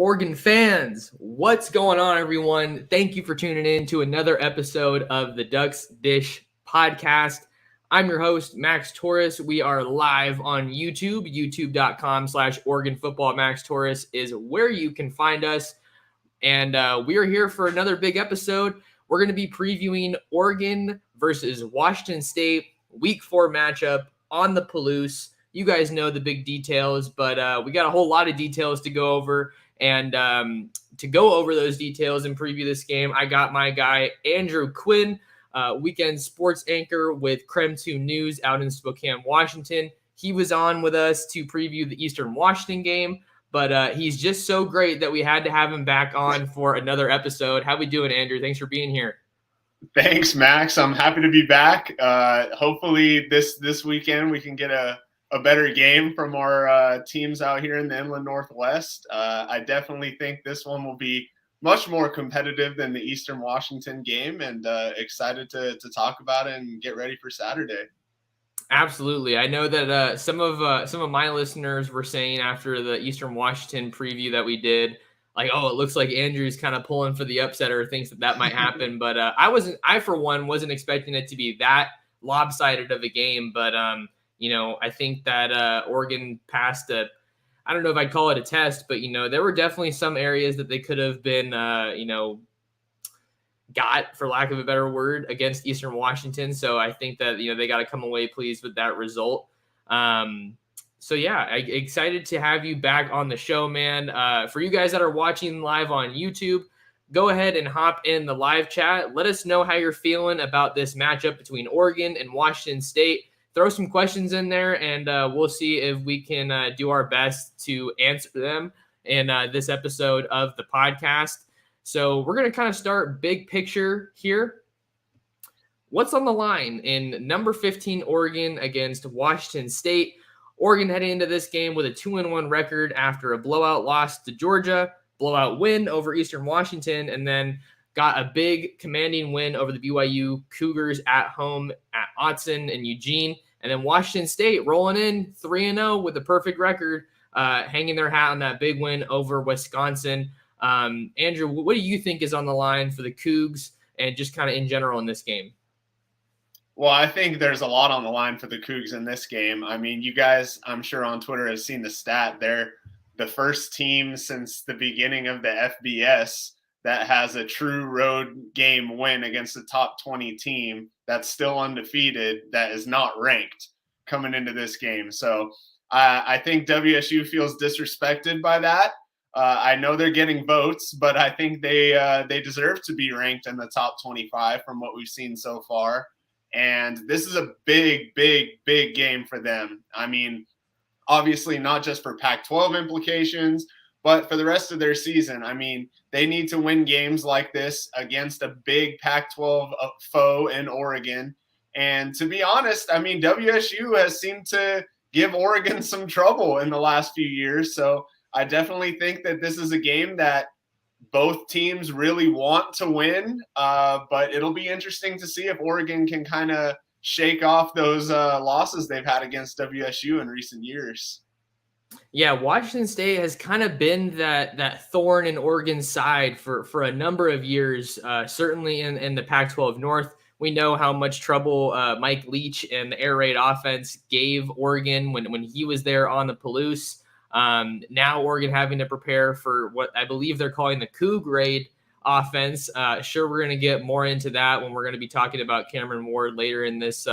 Oregon fans, what's going on, everyone? Thank you for tuning in to another episode of the Ducks Dish podcast. I'm your host, Max Torres. We are live on YouTube. YouTube.com/Oregon Football. Max Torres is where you can find us. And we are here for another big episode. We're going to be previewing Oregon versus Washington State Week 4 matchup on the Palouse. You guys know the big details, but we got a whole lot of details to go over. And to go over those details and preview this game, I got my guy, Andrew Quinn, weekend sports anchor with Creme 2 News out in Spokane, Washington. He was on with us to preview the Eastern Washington game, but he's just so great that we had to have him back on for another episode. How we doing, Andrew? Thanks for being here. Thanks, Max. I'm happy to be back. Hopefully this weekend we can get a better game from our teams out here in the Inland Northwest. I definitely think this one will be much more competitive than the Eastern Washington game, and excited to talk about it and get ready for Saturday. Absolutely. I know that some of my listeners were saying after the Eastern Washington preview that we did, like, oh, it looks like Andrew's kind of pulling for the upset or thinks that might happen. But I for one wasn't expecting it to be that lopsided of a game. But I think that Oregon passed I don't know if I'd call it a test, but there were definitely some areas that they could have been got, for lack of a better word, against Eastern Washington. So I think that, they got to come away pleased with that result. So yeah, excited to have you back on the show, man. For you guys that are watching live on YouTube, go ahead and hop in the live chat. Let us know how you're feeling about this matchup between Oregon and Washington State. Throw some questions in there, and we'll see if we can do our best to answer them in this episode of the podcast. So we're going to kind of start big picture here. What's on the line in number 15 Oregon against Washington State? Oregon heading into this game with a 2-1 record after a blowout loss to Georgia, blowout win over Eastern Washington, and then got a big commanding win over the BYU Cougars at home at Autzen and Eugene. And then Washington State rolling in 3-0 with a perfect record, hanging their hat on that big win over Wisconsin. Andrew, what do you think is on the line for the Cougs and just kind of in general in this game? Well, I think there's a lot on the line for the Cougs in this game. I mean, you guys, I'm sure on Twitter, have seen the stat. They're the first team since the beginning of the FBS that has a true road game win against a top 20 team that's still undefeated, that is not ranked coming into this game. So I think WSU feels disrespected by that. I know they're getting votes, but I think they deserve to be ranked in the top 25 from what we've seen so far. And this is a big, big, big game for them. I mean, obviously not just for Pac-12 implications, but for the rest of their season. I mean, they need to win games like this against a big Pac-12 foe in Oregon. And to be honest, I mean, WSU has seemed to give Oregon some trouble in the last few years. So I definitely think that this is a game that both teams really want to win, but it'll be interesting to see if Oregon can kind of shake off those losses they've had against WSU in recent years. Yeah, Washington State has kind of been that thorn in Oregon's side for a number of years, certainly in the Pac-12 North. We know how much trouble Mike Leach and the air raid offense gave Oregon when he was there on the Palouse. Now Oregon having to prepare for what I believe they're calling the Coug raid offense. Sure, we're going to get more into that when we're going to be talking about Cameron Ward later in this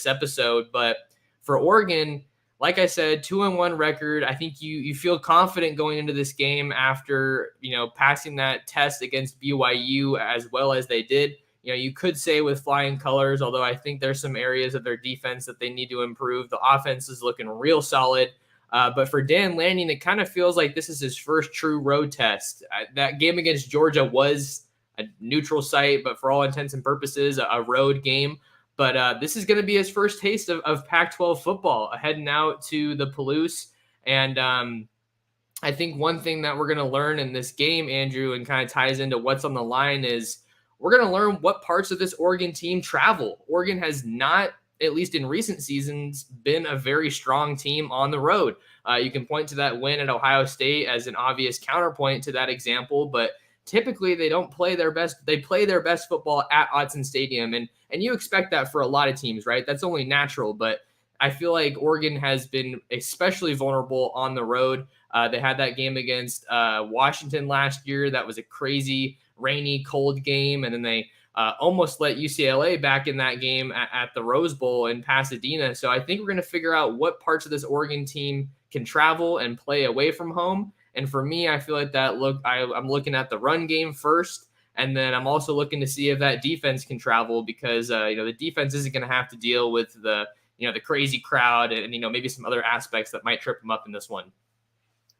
episode. But for Oregon, like I said, 2-1 record. I think you feel confident going into this game after passing that test against BYU as well as they did. You could say with flying colors, although I think there's some areas of their defense that they need to improve. The offense is looking real solid. But for Dan Lanning, it kind of feels like this is his first true road test. That game against Georgia was a neutral site, but for all intents and purposes, a road game. But this is going to be his first taste of Pac-12 football, heading out to the Palouse. And I think one thing that we're going to learn in this game, Andrew, and kind of ties into what's on the line is we're going to learn what parts of this Oregon team travel. Oregon has not at least in recent seasons, been a very strong team on the road. You can point to that win at Ohio State as an obvious counterpoint to that example, but typically they don't play their best. They play their best football at Autzen Stadium, and you expect that for a lot of teams, right? That's only natural, but I feel like Oregon has been especially vulnerable on the road. They had that game against Washington last year. That was a crazy, rainy, cold game. And then they almost let UCLA back in that game at the Rose Bowl in Pasadena. So I think we're going to figure out what parts of this Oregon team can travel and play away from home. And for me, I feel like I'm looking at the run game first. And then I'm also looking to see if that defense can travel because, the defense isn't going to have to deal with the crazy crowd and, maybe some other aspects that might trip them up in this one.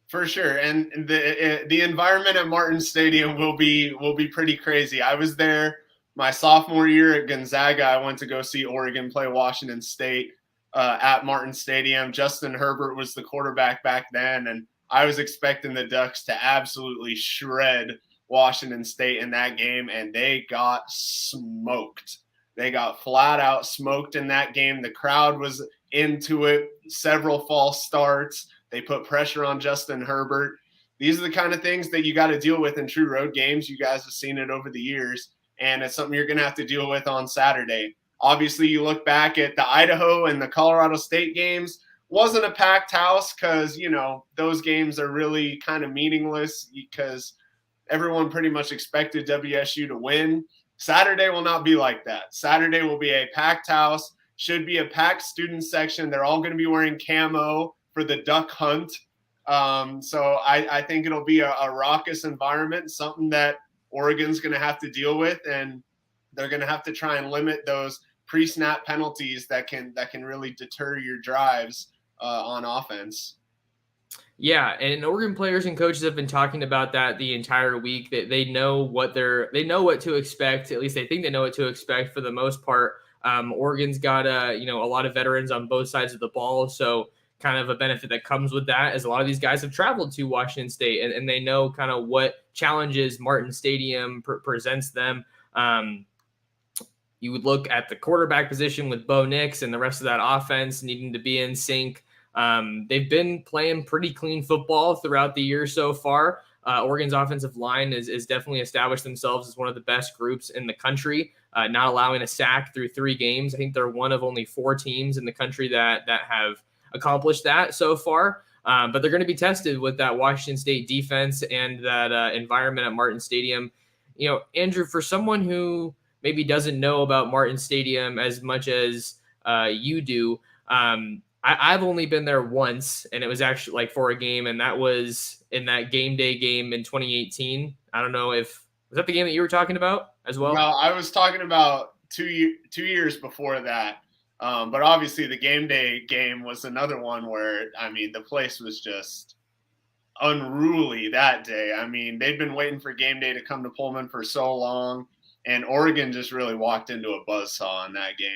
For sure. And the environment at Martin Stadium will be pretty crazy. I was there my sophomore year at Gonzaga. I went to go see Oregon play Washington State at Martin Stadium. Justin Herbert was the quarterback back then, and I was expecting the Ducks to absolutely shred Washington State in that game, and they got smoked. They got flat out smoked in that game. The crowd was into it, several false starts. They put pressure on Justin Herbert. These are the kind of things that you got to deal with in true road games. You guys have seen it over the years, and it's something you're going to have to deal with on Saturday. Obviously, you look back at the Idaho and the Colorado State games, wasn't a packed house because, those games are really kind of meaningless because everyone pretty much expected WSU to win. Saturday will not be like that. Saturday will be a packed house, should be a packed student section. They're all going to be wearing camo for the duck hunt. So I think it'll be a raucous environment, something that Oregon's going to have to deal with, and they're going to have to try and limit those pre-snap penalties that can really deter your drives on offense. Yeah, and Oregon players and coaches have been talking about that the entire week. That they know what to expect. At least they think they know what to expect for the most part. Oregon's got a lot of veterans on both sides of the ball, so kind of a benefit that comes with that is a lot of these guys have traveled to Washington State and they know kind of what challenges Martin Stadium presents them. You would look at the quarterback position with Bo Nix and the rest of that offense needing to be in sync. They've been playing pretty clean football throughout the year so far. Oregon's offensive line is definitely established themselves as one of the best groups in the country, not allowing a sack through 3 games. I think they're one of only 4 teams in the country that have accomplished that so far. But they're going to be tested with that Washington State defense and that environment at Martin Stadium. Andrew, for someone who maybe doesn't know about Martin Stadium as much as you do, I've only been there once, and it was actually like for a game, and that was in that game day game in 2018. I don't know was that the game that you were talking about as well? No, I was talking about 2 years before that. But obviously the game day game was another one where, the place was just unruly that day. They'd been waiting for game day to come to Pullman for so long, and Oregon just really walked into a buzzsaw in that game.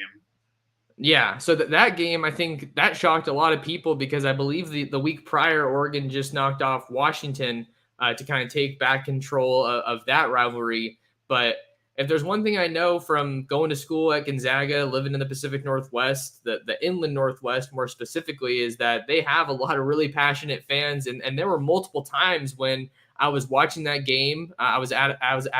Yeah, so that game, I think that shocked a lot of people because I believe the week prior, Oregon just knocked off Washington to kind of take back control of that rivalry. But if there's one thing I know from going to school at Gonzaga, living in the Pacific Northwest, the inland Northwest more specifically, is that they have a lot of really passionate fans. And there were multiple times when I was watching that game. I was at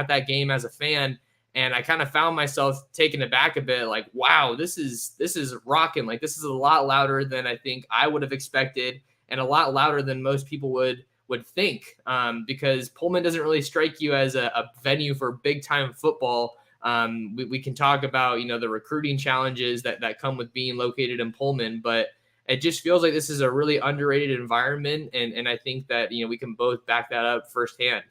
that game as a fan, and I kind of found myself taken aback a bit, like, wow, this is rocking. Like, this is a lot louder than I think I would have expected, and a lot louder than most people would think, because Pullman doesn't really strike you as a venue for big time football. We can talk about, the recruiting challenges that come with being located in Pullman, but it just feels like this is a really underrated environment. And I think that, we can both back that up firsthand.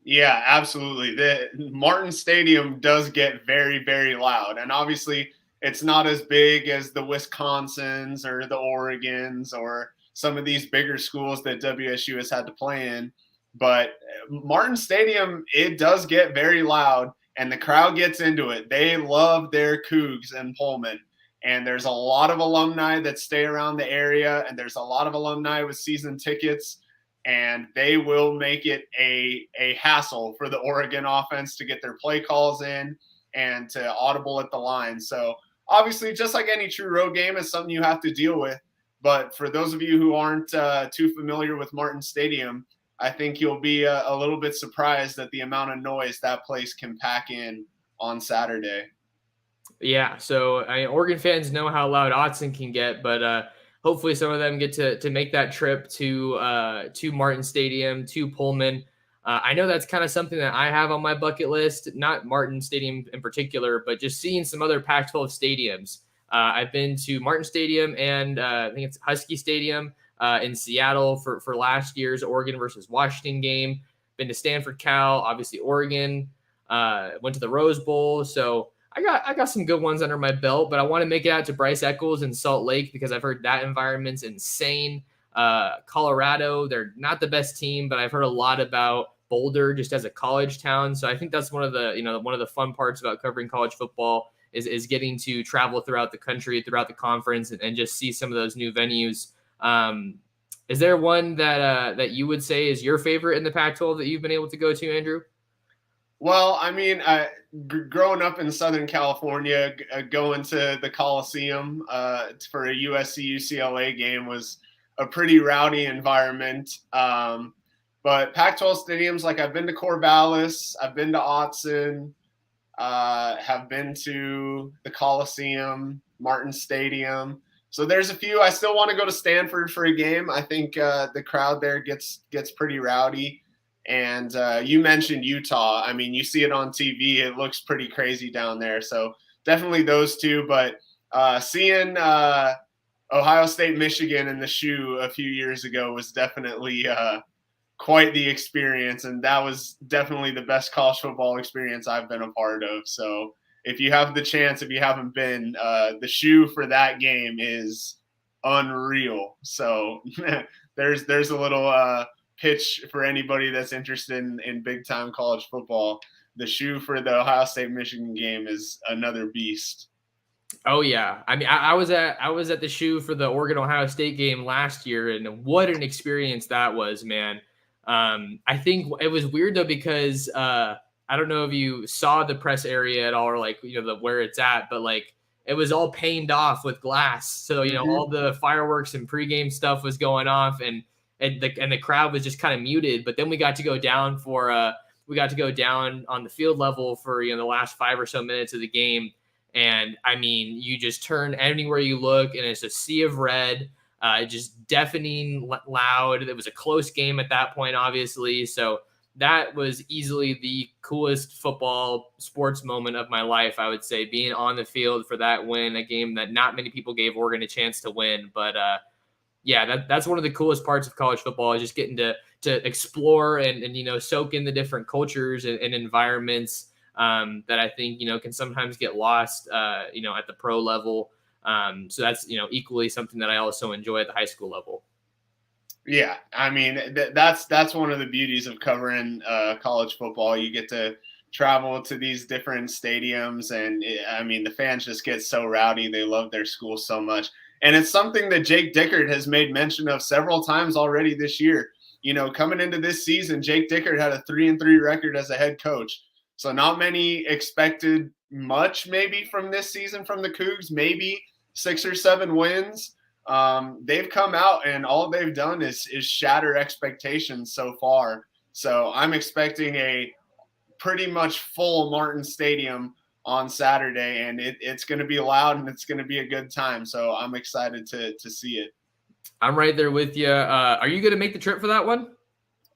Yeah, absolutely. The Martin Stadium does get very, very loud. And obviously it's not as big as the Wisconsins or the Oregons or some of these bigger schools that WSU has had to play in. But Martin Stadium, it does get very loud, and the crowd gets into it. They love their Cougs in Pullman. And there's a lot of alumni that stay around the area, and there's a lot of alumni with season tickets. And they will make it a hassle for the Oregon offense to get their play calls in and to audible at the line. So obviously, just like any true road game, it's something you have to deal with. But for those of you who aren't too familiar with Martin Stadium, I think you'll be a little bit surprised at the amount of noise that place can pack in on Saturday. Yeah, so Oregon fans know how loud Autzen can get, but hopefully some of them get to make that trip to Martin Stadium, to Pullman. I know that's kind of something that I have on my bucket list, not Martin Stadium in particular, but just seeing some other Pac-12 stadiums. I've been to Martin Stadium and I think it's Husky Stadium in Seattle for last year's Oregon versus Washington game. Been to Stanford, Cal, obviously Oregon. Went to the Rose Bowl, so I got some good ones under my belt, but I want to make it out to Bryce Eccles in Salt Lake because I've heard that environment's insane. Colorado, they're not the best team, but I've heard a lot about Boulder just as a college town. So I think that's one of the fun parts about covering college football is getting to travel throughout the country, throughout the conference, and just see some of those new venues. Is there one that you would say is your favorite in the Pac-12 that you've been able to go to, Andrew? Well, I mean, growing up in Southern California, going to the Coliseum for a USC-UCLA game was a pretty rowdy environment. But Pac-12 stadiums, like I've been to Corvallis, I've been to Autzen, have been to the Coliseum, Martin Stadium. So there's a few. I still want to go to Stanford for a game. I think the crowd there gets pretty rowdy. And you mentioned Utah. I mean, you see it on TV. It looks pretty crazy down there. So definitely those two. But seeing Ohio State, Michigan in the shoe a few years ago was definitely quite the experience. And that was definitely the best college football experience I've been a part of. So if you have the chance, if you haven't been, the shoe for that game is unreal. So there's a little pitch for anybody that's interested in big time college football. The shoe for the Ohio State Michigan game is another beast. Oh yeah. I mean, I was at the shoe for the Oregon Ohio State game last year, and what an experience that was, man. I think it was weird though, because I don't know if you saw the press area at all, or like, where it's at, but like it was all paned off with glass. So, all the fireworks and pregame stuff was going off, and the crowd was just kind of muted. But then we got to go down on the field level for the last 5 or so minutes of the game, and I mean, you just turn anywhere you look, and it's a sea of red, just deafening loud. It was a close game at that point, obviously. So that was easily the coolest football sports moment of my life, I would say, being on the field for that win, a game that not many people gave Oregon a chance to win, but yeah, that's one of the coolest parts of college football, is just getting to explore and soak in the different cultures and environments that I think can sometimes get lost at the pro level. So that's equally something that I also enjoy at the high school level. Yeah, I mean that's one of the beauties of covering college football. You get to travel to these different stadiums, and I mean the fans just get so rowdy. They love their school so much. And it's something that Jake Dickert has made mention of several times already this year. Coming into this season, Jake Dickert had a 3-3 record as a head coach. So not many expected much maybe from this season from the Cougs, maybe 6 or 7 wins. They've come out and all they've done is shatter expectations so far. So I'm expecting a pretty much full Martin Stadium on Saturday, and it's going to be loud and it's going to be a good time. So I'm excited to see it. I'm right there with you. Are you going to make the trip for that one?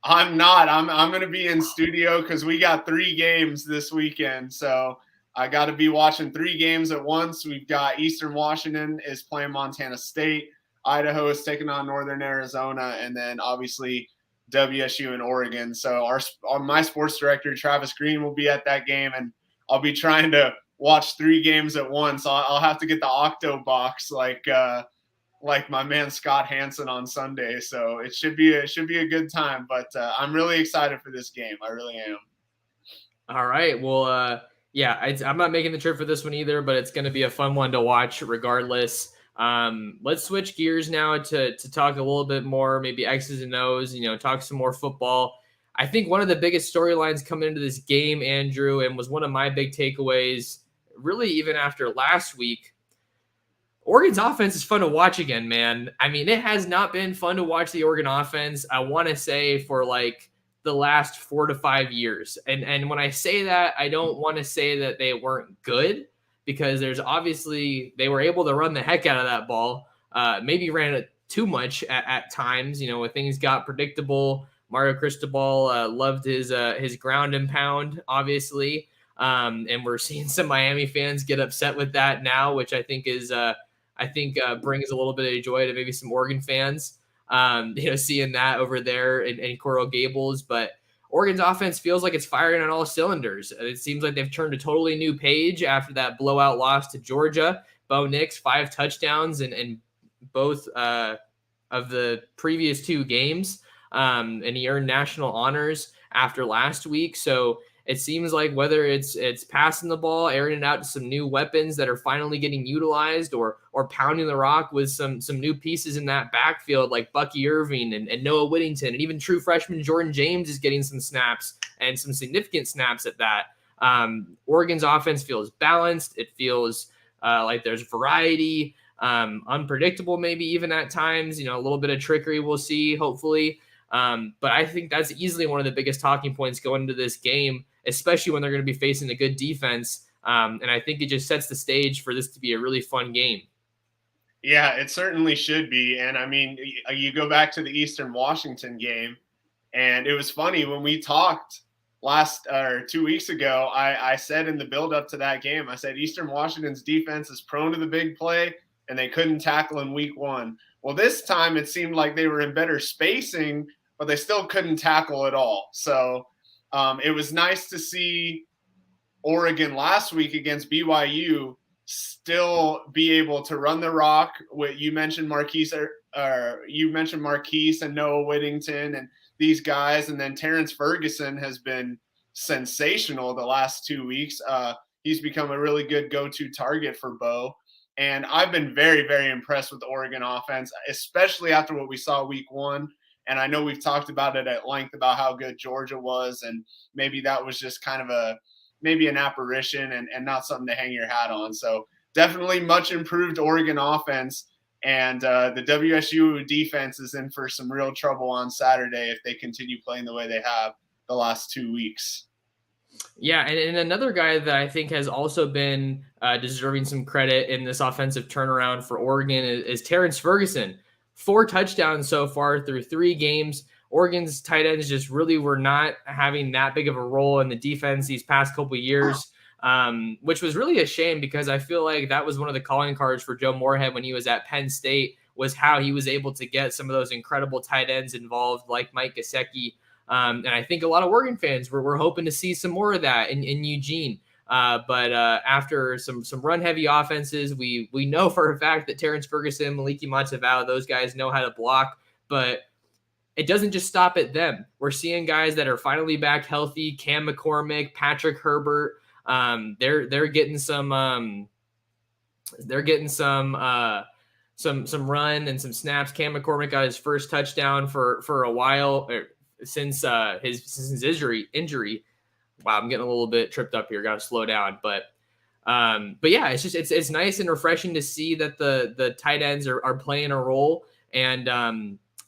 I'm not. I'm going to be in studio because we got 3 games this weekend. So I got to be watching 3 games at once. We've got Eastern Washington is playing Montana State. Idaho is taking on Northern Arizona, and then obviously WSU and Oregon. So my sports director, Travis Green, will be at that game, and I'll be trying to watch 3 games at once. I'll have to get the Octo box like my man Scott Hansen on Sunday. So it should be a good time. But I'm really excited for this game. I really am. All right. Well, yeah, I'm not making the trip for this one either, but it's going to be a fun one to watch regardless. Let's switch gears now to talk a little bit more, maybe X's and O's, talk some more football. I think one of the biggest storylines coming into this game, Andrew, and was one of my big takeaways, really even after last week, Oregon's offense is fun to watch again, man. I mean, it has not been fun to watch the Oregon offense, I want to say, for like the last 4 to 5 years. And when I say that, I don't want to say that they weren't good, because there's obviously they were able to run the heck out of that ball. Maybe ran it too much at times, when things got predictable. Mario Cristobal loved his ground and pound, obviously. And we're seeing some Miami fans get upset with that now, which I think brings a little bit of joy to maybe some Oregon fans, seeing that over there in Coral Gables. But Oregon's offense feels like it's firing on all cylinders. It seems like they've turned a totally new page after that blowout loss to Georgia. Bo Nix, 5 touchdowns in both of the previous 2 games, and he earned national honors after last week. So it seems like whether it's passing the ball, airing it out to some new weapons that are finally getting utilized, or pounding the rock with some new pieces in that backfield like Bucky Irving and Noah Whittington, and even true freshman Jordan James is getting some snaps, and some significant snaps at that. Oregon's offense feels balanced. It feels like there's variety, unpredictable maybe even at times. A little bit of trickery we'll see, hopefully. But I think that's easily one of the biggest talking points going into this game, especially when they're going to be facing a good defense. And I think it just sets the stage for this to be a really fun game. Yeah, it certainly should be. And I mean, you go back to the Eastern Washington game, and it was funny when we talked 2 weeks ago. I said in the build up to that game, I said Eastern Washington's defense is prone to the big play, and they couldn't tackle in week 1. Well, this time it seemed like they were in better spacing, but they still couldn't tackle at all. So it was nice to see Oregon last week against BYU still be able to run the rock. You mentioned Marquise and Noah Whittington and these guys, and then Terrence Ferguson has been sensational the last 2 weeks. He's become a really good go-to target for Bo. And I've been very, very impressed with the Oregon offense, especially after what we saw week 1. And I know we've talked about it at length about how good Georgia was, and maybe that was just kind of maybe an apparition and not something to hang your hat on. So definitely much improved Oregon offense, and the WSU defense is in for some real trouble on Saturday if they continue playing the way they have the last 2 weeks. Yeah, and another guy that I think has also been deserving some credit in this offensive turnaround for Oregon is Terrence Ferguson. 4 touchdowns so far through 3 games. Oregon's tight ends just really were not having that big of a role in the defense these past couple of years, which was really a shame, because I feel like that was one of the calling cards for Joe Moorhead when he was at Penn State, was how he was able to get some of those incredible tight ends involved, like Mike Gesicki. And I think a lot of Oregon fans were hoping to see some more of that in Eugene. But after some run-heavy offenses, we know for a fact that Terrence Ferguson, Maliki Matavao, those guys know how to block. But it doesn't just stop at them. We're seeing guys that are finally back healthy. Cam McCormick, Patrick Herbert. They're getting some run and some snaps. Cam McCormick got his first touchdown for a while since his injury. Wow, I'm getting a little bit tripped up here. Got to slow down, but yeah, it's nice and refreshing to see that the tight ends are playing a role, and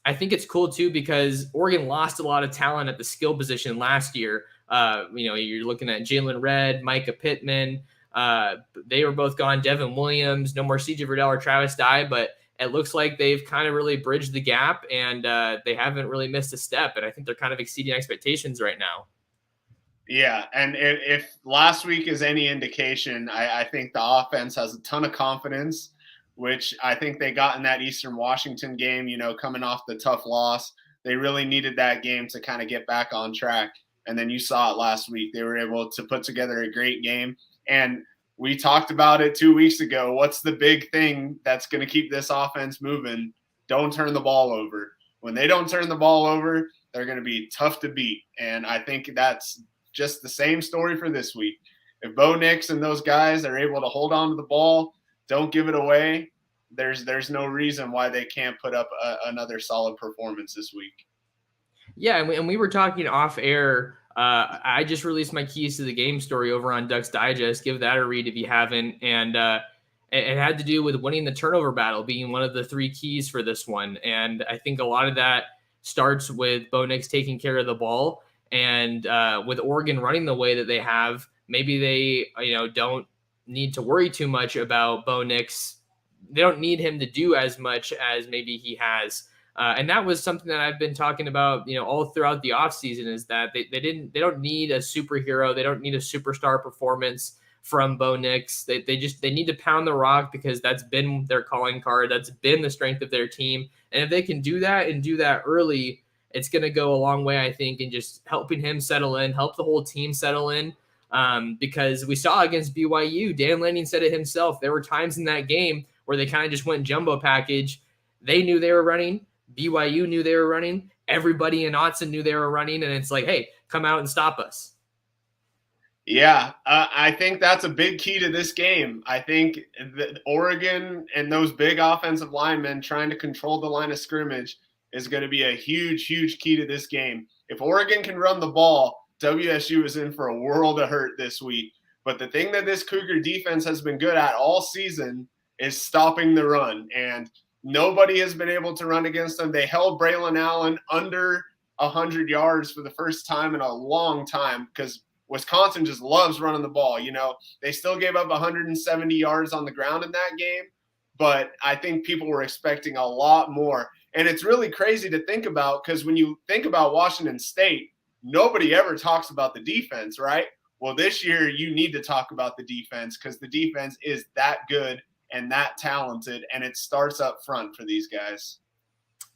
I think it's cool too, because Oregon lost a lot of talent at the skill position last year. You're looking at Jalen Redd, Micah Pittman. They were both gone. Devin Williams, no more CJ Verdell or Travis Dye, but it looks like they've kind of really bridged the gap, and they haven't really missed a step. And I think they're kind of exceeding expectations right now. Yeah, and if last week is any indication, I think the offense has a ton of confidence, which I think they got in that Eastern Washington game, coming off the tough loss. They really needed that game to kind of get back on track. And then you saw it last week. They were able to put together a great game. And we talked about it 2 weeks ago. What's the big thing that's going to keep this offense moving? Don't turn the ball over. When they don't turn the ball over, they're going to be tough to beat. And I think that's just the same story for this week. If Bo Nix and those guys are able to hold on to the ball, don't give it away, there's no reason why they can't put up another solid performance this week. Yeah, and we were talking off air. I just released my keys to the game story over on Ducks Digest. Give that a read if you haven't. And it had to do with winning the turnover battle being one of the three keys for this one. And I think a lot of that starts with Bo Nix taking care of the ball, and with Oregon running the way that they have, maybe they don't need to worry too much about Bo Nix. They don't need him to do as much as maybe he has. And that was something that I've been talking about, all throughout the offseason, is that they don't need a superhero. They don't need a superstar performance from Bo Nix. They need to pound the rock, because that's been their calling card. That's been the strength of their team. And if they can do that and do that early, it's going to go a long way, I think, in just helping him settle in, help the whole team settle in. Because we saw against BYU, Dan Lanning said it himself. There were times in that game where they kind of just went jumbo package. They knew they were running. BYU knew they were running. Everybody in Autzen knew they were running. And it's like, hey, come out and stop us. Yeah, I think that's a big key to this game. I think that Oregon and those big offensive linemen trying to control the line of scrimmage is going to be a huge, huge key to this game. If Oregon can run the ball, WSU is in for a world of hurt this week. But the thing that this Cougar defense has been good at all season is stopping the run. And nobody has been able to run against them. They held Braylon Allen under 100 yards for the first time in a long time, because Wisconsin just loves running the ball. They still gave up 170 yards on the ground in that game, but I think people were expecting a lot more. And it's really crazy to think about, because when you think about Washington State, nobody ever talks about the defense, right? Well, this year you need to talk about the defense, because the defense is that good and that talented, and it starts up front for these guys.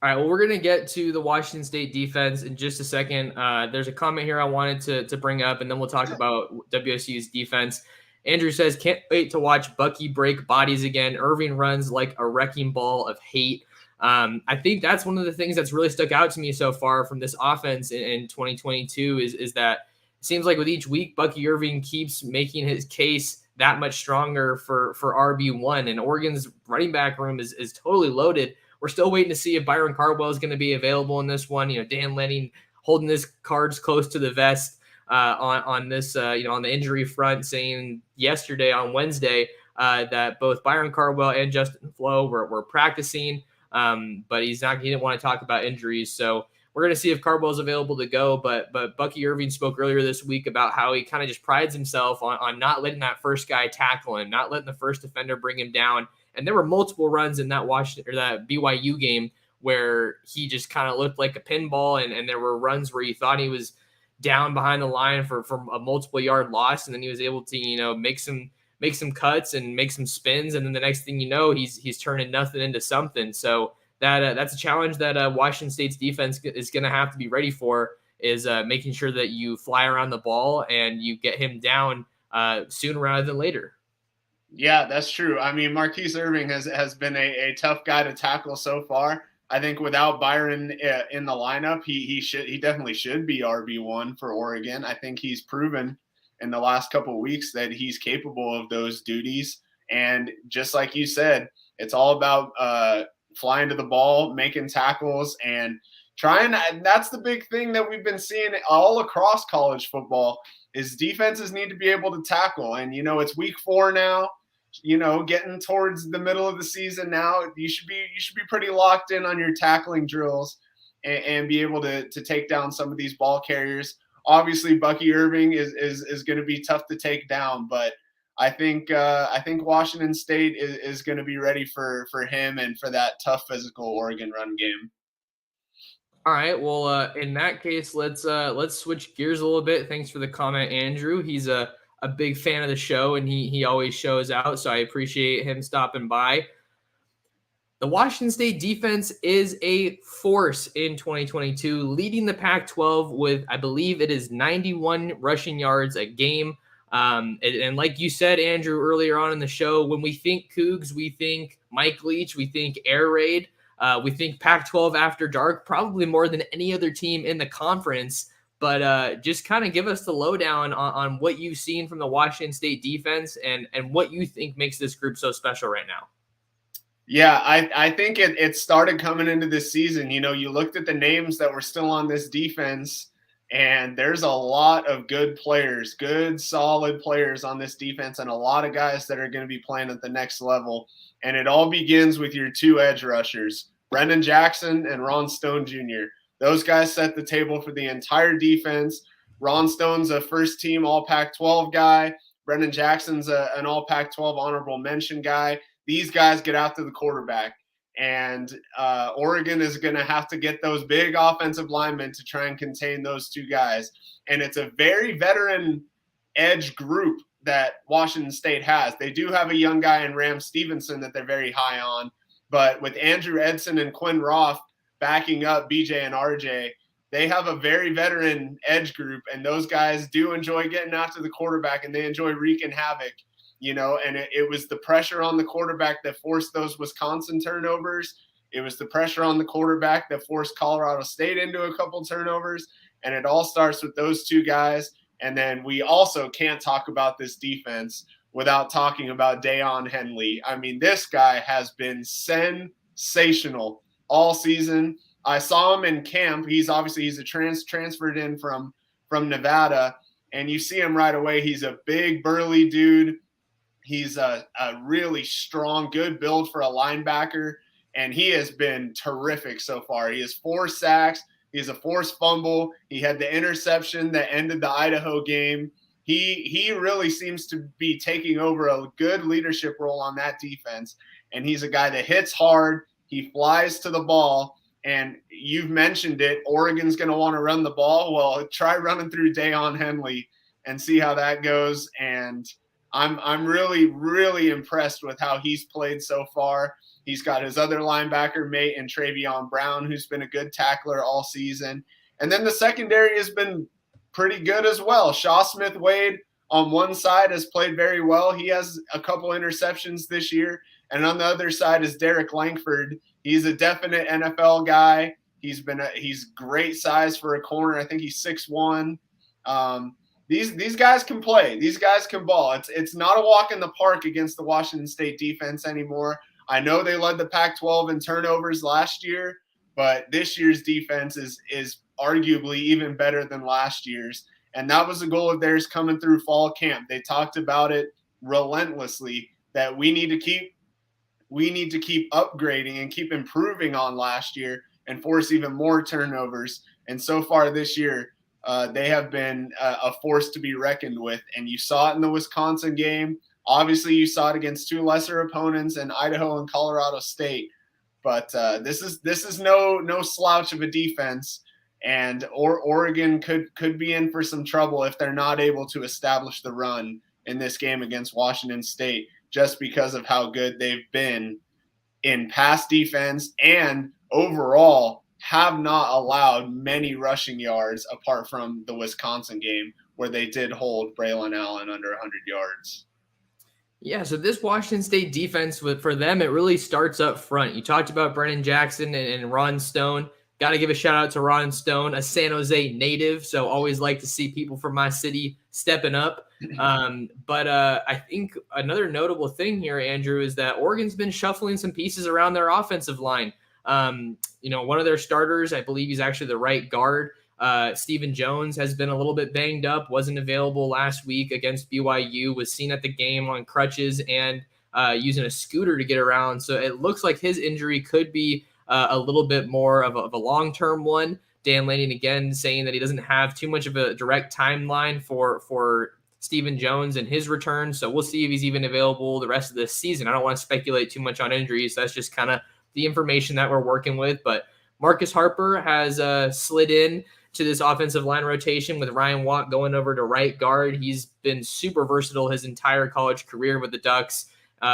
All right, well, we're going to get to the Washington State defense in just a second. There's a comment here I wanted to bring up, and then we'll talk about WSU's defense. Andrew says, can't wait to watch Bucky break bodies again. Irving runs like a wrecking ball of hate. I think that's one of the things that's really stuck out to me so far from this offense in 2022 is that it seems like with each week, Bucky Irving keeps making his case that much stronger for RB1, and Oregon's running back room is totally loaded. We're still waiting to see if Byron Cardwell is going to be available in this one. Dan Lanning holding his cards close to the vest on this, on the injury front, saying yesterday on Wednesday that both Byron Cardwell and Justin Flo were practicing, but he didn't want to talk about injuries. So we're going to see if Cardwell is available to go. But Bucky Irving spoke earlier this week about how he kind of just prides himself on not letting that first guy tackle him, not letting the first defender bring him down. And there were multiple runs in that that BYU game where he just kind of looked like a pinball, and there were runs where you thought he was down behind the line for a multiple yard loss, and then he was able to make some cuts and make some spins, and then the next thing you know, he's turning nothing into something. So that's a challenge that Washington State's defense is going to have to be ready for, is making sure that you fly around the ball and you get him down sooner rather than later. Yeah, that's true. I mean, Marquise Irving has been a tough guy to tackle so far. I think without Byron in the lineup, he definitely should be RB1 for Oregon. I think he's proven in the last couple of weeks that he's capable of those duties. And just like you said, it's all about flying to the ball, making tackles, and trying. And that's the big thing that we've been seeing all across college football is defenses need to be able to tackle. And it's week 4 now. Getting towards the middle of the season now, you should be pretty locked in on your tackling drills and be able to take down some of these ball carriers. Obviously, Bucky Irving is going to be tough to take down, but I think Washington State is going to be ready for him and for that tough physical Oregon run game. All right. Well, in that case, let's switch gears a little bit. Thanks for the comment, Andrew. He's a big fan of the show, and he always shows out, so I appreciate him stopping by. The Washington State defense is a force in 2022, leading the Pac-12 with, I believe it is 91 rushing yards a game. And like you said, Andrew, earlier on in the show, when we think Cougs, we think Mike Leach, we think Air Raid, we think Pac-12 After Dark, probably more than any other team in the conference. But just kind of give us the lowdown on what you've seen from the Washington State defense and what you think makes this group so special right now. Yeah, I think it started coming into this season. You looked at the names that were still on this defense, And there's a lot of good players, good, solid players on this defense, and a lot of guys that are going to be playing at the next level. And it all begins with your two edge rushers, Brendan Jackson and Ron Stone Jr. Those guys set the table for the entire defense. Ron Stone's a first-team All-Pac-12 guy. Brendan Jackson's an All-Pac-12 honorable mention guy. These guys get after the quarterback. And Oregon is going to have to get those big offensive linemen to try and contain those two guys. And it's a very veteran edge group that Washington State has. They do have a young guy in Ram Stevenson that they're very high on. But with Andrew Edson and Quinn Roth backing up BJ and RJ, they have a very veteran edge group. And those guys do enjoy getting after the quarterback, and they enjoy wreaking havoc. And it was the pressure on the quarterback that forced those Wisconsin turnovers. It was the pressure on the quarterback that forced Colorado State into a couple turnovers. And it all starts with those two guys. And then we also can't talk about this defense without talking about Deion Henley. I mean, this guy has been sensational all season. I saw him in camp. He's a transferred in from Nevada. And you see him right away. He's a big, burly dude. He's a really strong, good build for a linebacker, and he has been terrific so far. He has 4 sacks. He has a forced fumble. He had the interception that ended the Idaho game. He really seems to be taking over a good leadership role on that defense, and he's a guy that hits hard. He flies to the ball, and you've mentioned it. Oregon's going to want to run the ball. Well, try running through Deion Henley and see how that goes, and I'm really, really impressed with how he's played so far. He's got his other linebacker mate in Travion Brown, who's been a good tackler all season. And then the secondary has been pretty good as well. Shaw Smith-Wade on one side has played very well. He has a couple interceptions this year. And on the other side is Derek Langford. He's a definite NFL guy. He's great size for a corner. I think he's 6'1". These guys can play. These guys can ball. It's not a walk in the park against the Washington State defense anymore. I know they led the Pac-12 in turnovers last year, but this year's defense is arguably even better than last year's. And that was a goal of theirs coming through fall camp. They talked about it relentlessly that we need to keep upgrading and keep improving on last year and force even more turnovers. And so far this year, they have been a force to be reckoned with, and you saw it in the Wisconsin game. Obviously, you saw it against 2 lesser opponents in Idaho and Colorado State. But this is no slouch of a defense, and Oregon could be in for some trouble if they're not able to establish the run in this game against Washington State, just because of how good they've been in pass defense and overall have not allowed many rushing yards apart from the Wisconsin game where they did hold Braylon Allen under 100 yards. Yeah, so this Washington State defense, for them, it really starts up front. You talked about Brennan Jackson and Ron Stone. Got to give a shout out to Ron Stone, a San Jose native, so always like to see people from my city stepping up. But I think another notable thing here, Andrew, is that Oregon's been shuffling some pieces around their offensive line. One of their starters, I believe he's actually the right guard. Stephen Jones has been a little bit banged up, wasn't available last week against BYU, was seen at the game on crutches and using a scooter to get around. So it looks like his injury could be a little bit more of a long-term one. Dan Lanning again saying that he doesn't have too much of a direct timeline for Stephen Jones and his return. So we'll see if he's even available the rest of this season. I don't want to speculate too much on injuries. That's just kind of the information that we're working with. But Marcus Harper has slid in to this offensive line rotation with Ryan Watt going over to right guard. He's been super versatile his entire college career with the Ducks.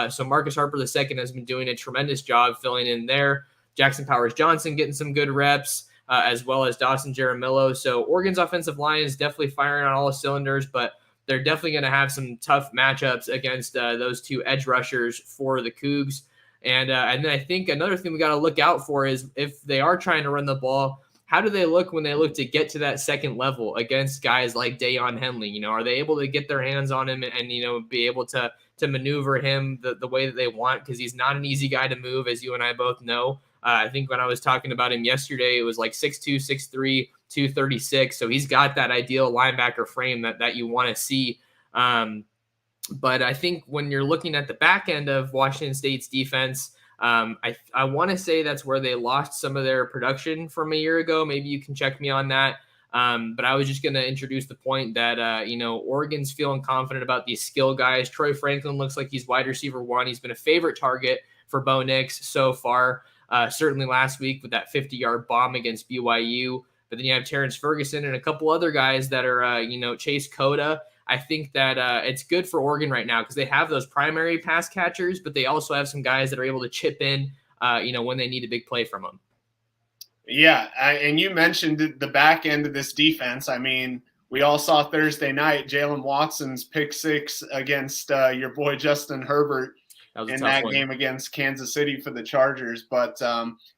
So Marcus Harper II has been doing a tremendous job filling in there. Jackson Powers Johnson getting some good reps, as well as Dawson Jaramillo. So Oregon's offensive line is definitely firing on all cylinders, but they're definitely going to have some tough matchups against those two edge rushers for the Cougs. And then I think another thing we got to look out for is if they are trying to run the ball, how do they look when they look to get to that second level against guys like Deion Henley? Are they able to get their hands on him and be able to maneuver him the way that they want? Because he's not an easy guy to move, as you and I both know. I think when I was talking about him yesterday, it was like 6'2", 6'3", 236. So he's got that ideal linebacker frame that you want to see. But I think when you're looking at the back end of Washington State's defense, I want to say that's where they lost some of their production from a year ago. Maybe you can check me on that. But I was just going to introduce the point that, Oregon's feeling confident about these skill guys. Troy Franklin looks like he's wide receiver 1. He's been a favorite target for Bo Nix so far, certainly last week with that 50-yard bomb against BYU. But then you have Terrence Ferguson and a couple other guys that are, Chase Coda. I think that it's good for Oregon right now because they have those primary pass catchers, but they also have some guys that are able to chip in, when they need a big play from them. Yeah, and you mentioned the back end of this defense. I mean, we all saw Thursday night Jalen Watson's pick 6 against your boy Justin Herbert in that game against Kansas City for the Chargers. But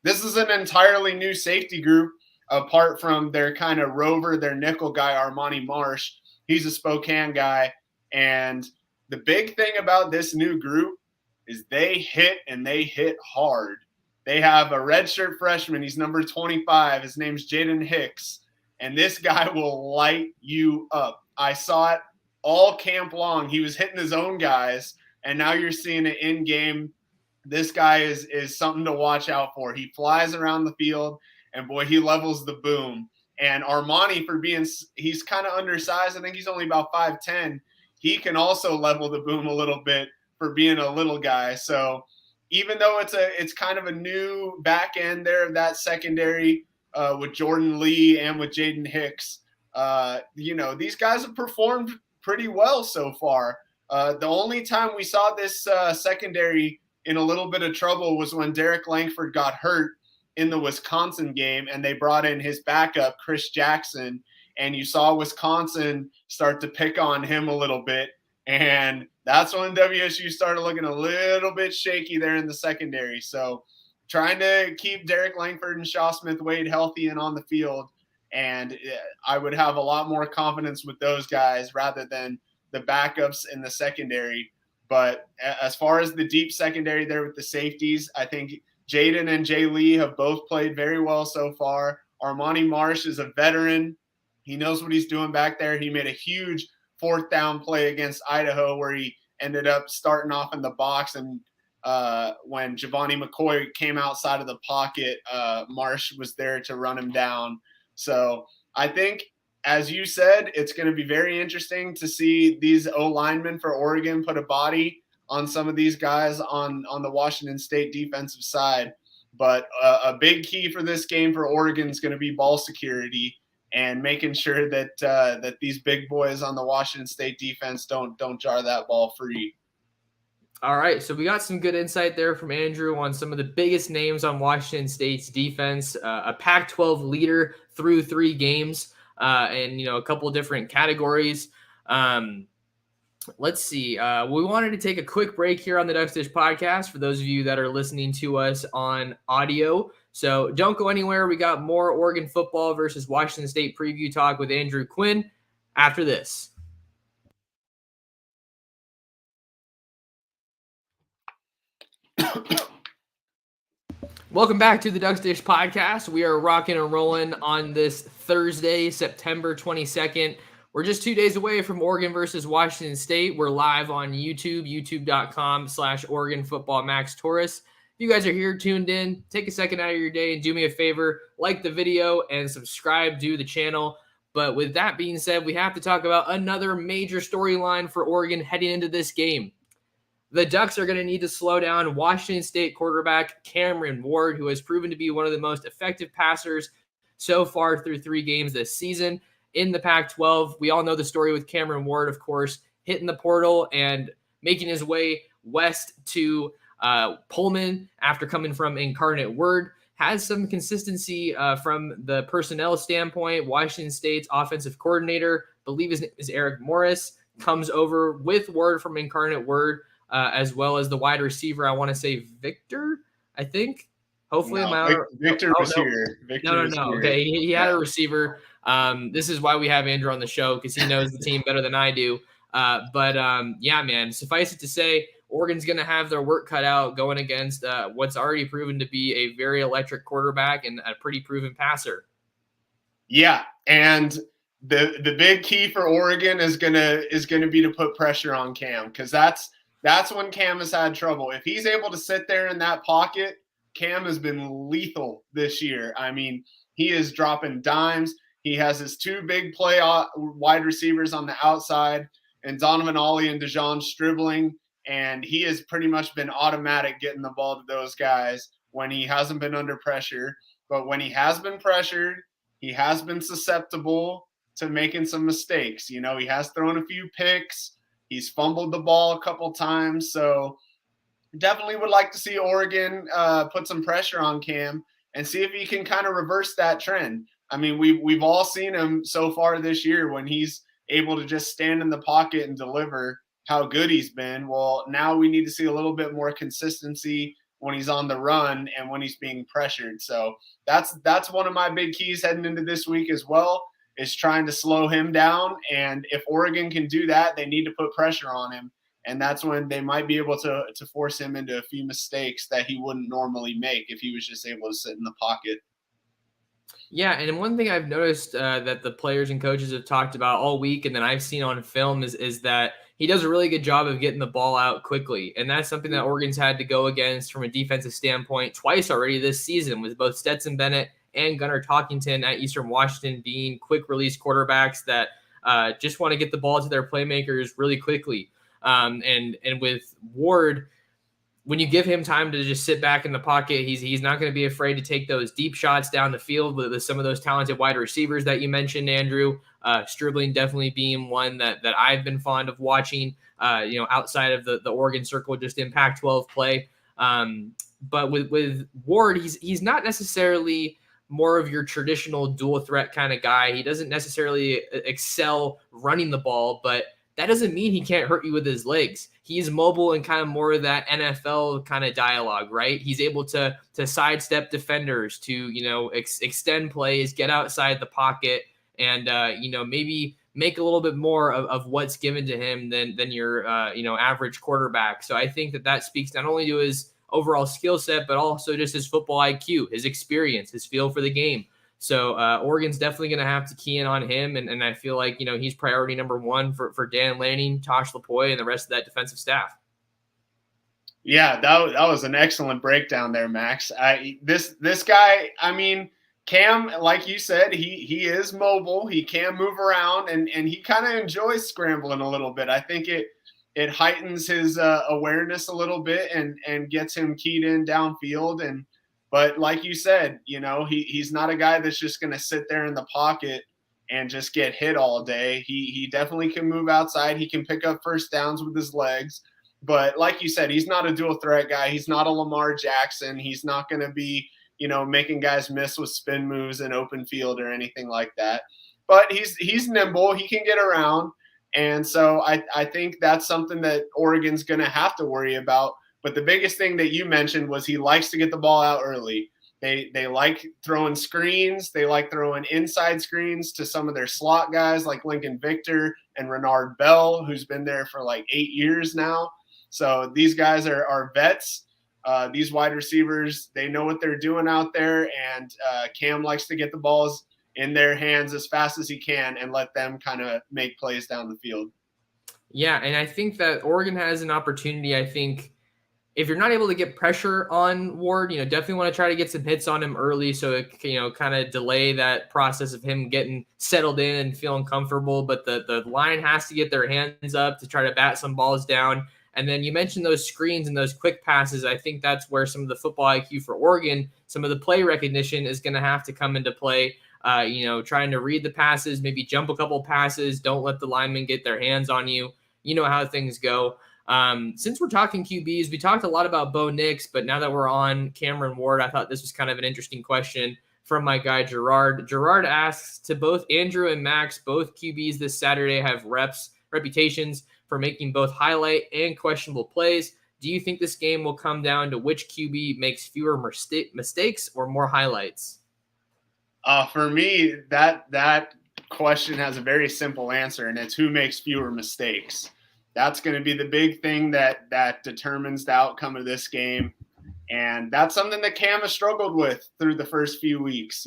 this is an entirely new safety group apart from their kind of rover, their nickel guy, Armani Marsh. He's a Spokane guy. And the big thing about this new group is they hit and they hit hard. They have a redshirt freshman. He's number 25. His name's Jaden Hicks. And this guy will light you up. I saw it all camp long. He was hitting his own guys. And now you're seeing it in game. This guy is something to watch out for. He flies around the field. And, boy, he levels the boom. And Armani, he's kind of undersized. I think he's only about 5'10". He can also level the boom a little bit for being a little guy. So even though it's kind of a new back end there of that secondary with Jordan Lee and with Jaden Hicks, these guys have performed pretty well so far. The only time we saw this secondary in a little bit of trouble was when Derek Langford got hurt in the Wisconsin game, and they brought in his backup, Chris Jackson, and you saw Wisconsin start to pick on him a little bit, and that's when WSU started looking a little bit shaky there in the secondary. So trying to keep Derek Langford and Shaw Smith-Wade healthy and on the field, and I would have a lot more confidence with those guys rather than the backups in the secondary. But as far as the deep secondary there with the safeties, I think Jaden and Jay Lee have both played very well so far. Armani Marsh is a veteran. He knows what he's doing back there. He made a huge 4th down play against Idaho where he ended up starting off in the box. And when Giovanni McCoy came outside of the pocket, Marsh was there to run him down. So I think, as you said, it's going to be very interesting to see these O-linemen for Oregon put a body on some of these guys on the Washington State defensive side. But a big key for this game for Oregon is going to be ball security and making sure that these big boys on the Washington State defense don't jar that ball free. All right, so we got some good insight there from Andrew on some of the biggest names on Washington State's defense, a Pac-12 leader through 3 games, and a couple of different categories. Let's see. We wanted to take a quick break here on the Ducks Dish podcast for those of you that are listening to us on audio. So don't go anywhere. We got more Oregon football versus Washington State preview talk with Andrew Quinn after this. Welcome back to the Ducks Dish podcast. We are rocking and rolling on this Thursday, September 22nd. We're just 2 days away from Oregon versus Washington State. We're live on YouTube, youtube.com/Oregon Football Max Torres. If you guys are here tuned in, take a second out of your day and do me a favor, like the video and subscribe to the channel. But with that being said, we have to talk about another major storyline for Oregon heading into this game. The Ducks are going to need to slow down Washington State quarterback Cameron Ward, who has proven to be one of the most effective passers so far through 3 games this season in the Pac-12. We all know the story with Cameron Ward, of course, hitting the portal and making his way west to Pullman after coming from Incarnate Word. Has some consistency from the personnel standpoint. Washington State's offensive coordinator, I believe his name is Eric Morris, comes over with Word from Incarnate Word, as well as the wide receiver, I want to say Victor, I think. Hopefully, Victor was here. No. Okay, he had a receiver. This is why we have Andrew on the show, because he knows the team better than I do. Yeah, man, suffice it to say, Oregon's going to have their work cut out going against what's already proven to be a very electric quarterback and a pretty proven passer. Yeah, and the big key for Oregon is gonna be to put pressure on Cam, because that's when Cam has had trouble. If he's able to sit there in that pocket, Cam has been lethal this year. I mean, he is dropping dimes. He has his two big play wide receivers on the outside, and Donovan Ollie and Dejon Stribling, and he has pretty much been automatic getting the ball to those guys when he hasn't been under pressure. But when he has been pressured, he has been susceptible to making some mistakes. You know, he has thrown a few picks. He's fumbled the ball a couple times. So definitely would like to see Oregon put some pressure on Cam and see if he can kind of reverse that trend. I mean, we've all seen him so far this year when he's able to just stand in the pocket and deliver, how good he's been. Well, now we need to see a little bit more consistency when he's on the run and when he's being pressured. So that's one of my big keys heading into this week as well, is trying to slow him down. And if Oregon can do that, they need to put pressure on him. And that's when they might be able to force him into a few mistakes that he wouldn't normally make if he was just able to sit in the pocket. Yeah, and one thing I've noticed that the players and coaches have talked about all week, and then I've seen on film, is that he does a really good job of getting the ball out quickly, and that's something that Oregon's had to go against from a defensive standpoint twice already this season, with both Stetson Bennett and Gunnar Talkington at Eastern Washington being quick release quarterbacks that just want to get the ball to their playmakers really quickly. And with Ward, when you give him time to just sit back in the pocket, he's not going to be afraid to take those deep shots down the field with some of those talented wide receivers that you mentioned, Andrew. Stribling definitely being one that I've been fond of watching, outside of the Oregon circle, just in Pac-12 play. But with Ward, he's not necessarily more of your traditional dual threat kind of guy. He doesn't necessarily excel running the ball, but that doesn't mean he can't hurt you with his legs. He's mobile and kind of more of that NFL kind of dialogue, right? He's able to sidestep defenders, to, extend plays, get outside the pocket, and, maybe make a little bit more of what's given to him than your, average quarterback. So I think that speaks not only to his overall skill set, but also just his football IQ, his experience, his feel for the game. So Oregon's definitely going to have to key in on him, and I feel like he's priority number one for Dan Lanning, Tosh Lupoi, and the rest of that defensive staff. Yeah, that was an excellent breakdown there, Max. This guy, I mean, Cam, like you said, he is mobile. He can move around, and he kind of enjoys scrambling a little bit. I think it heightens his awareness a little bit and gets him keyed in downfield. But like you said, he's not a guy that's just going to sit there in the pocket and just get hit all day. He definitely can move outside. He can pick up first downs with his legs. But like you said, he's not a dual threat guy. He's not a Lamar Jackson. He's not going to be, making guys miss with spin moves in open field or anything like that. But he's nimble. He can get around. And so I think that's something that Oregon's going to have to worry about. But the biggest thing that you mentioned was he likes to get the ball out early. They like throwing screens. They like throwing inside screens to some of their slot guys like Lincoln Victor and Renard Bell, who's been there for like 8 years now. So these guys are vets. These wide receivers, they know what they're doing out there. And Cam likes to get the balls in their hands as fast as he can and let them kind of make plays down the field. Yeah, and I think that Oregon has an opportunity, I think, if you're not able to get pressure on Ward, definitely want to try to get some hits on him early so it, kind of delay that process of him getting settled in and feeling comfortable. But the line has to get their hands up to try to bat some balls down. And then you mentioned those screens and those quick passes. I think that's where some of the football IQ for Oregon, some of the play recognition is going to have to come into play. Trying to read the passes, maybe jump a couple passes. Don't let the linemen get their hands on you. You know how things go. Since we're talking QBs, we talked a lot about Bo Nix, but now that we're on Cameron Ward, I thought this was kind of an interesting question from my guy, Gerard. Gerard asks, to both Andrew and Max, both QBs this Saturday have reputations for making both highlight and questionable plays. Do you think this game will come down to which QB makes fewer mistakes or more highlights? For me, that question has a very simple answer, and it's who makes fewer mistakes. That's going to be the big thing that determines the outcome of this game. And that's something that Cam has struggled with through the first few weeks.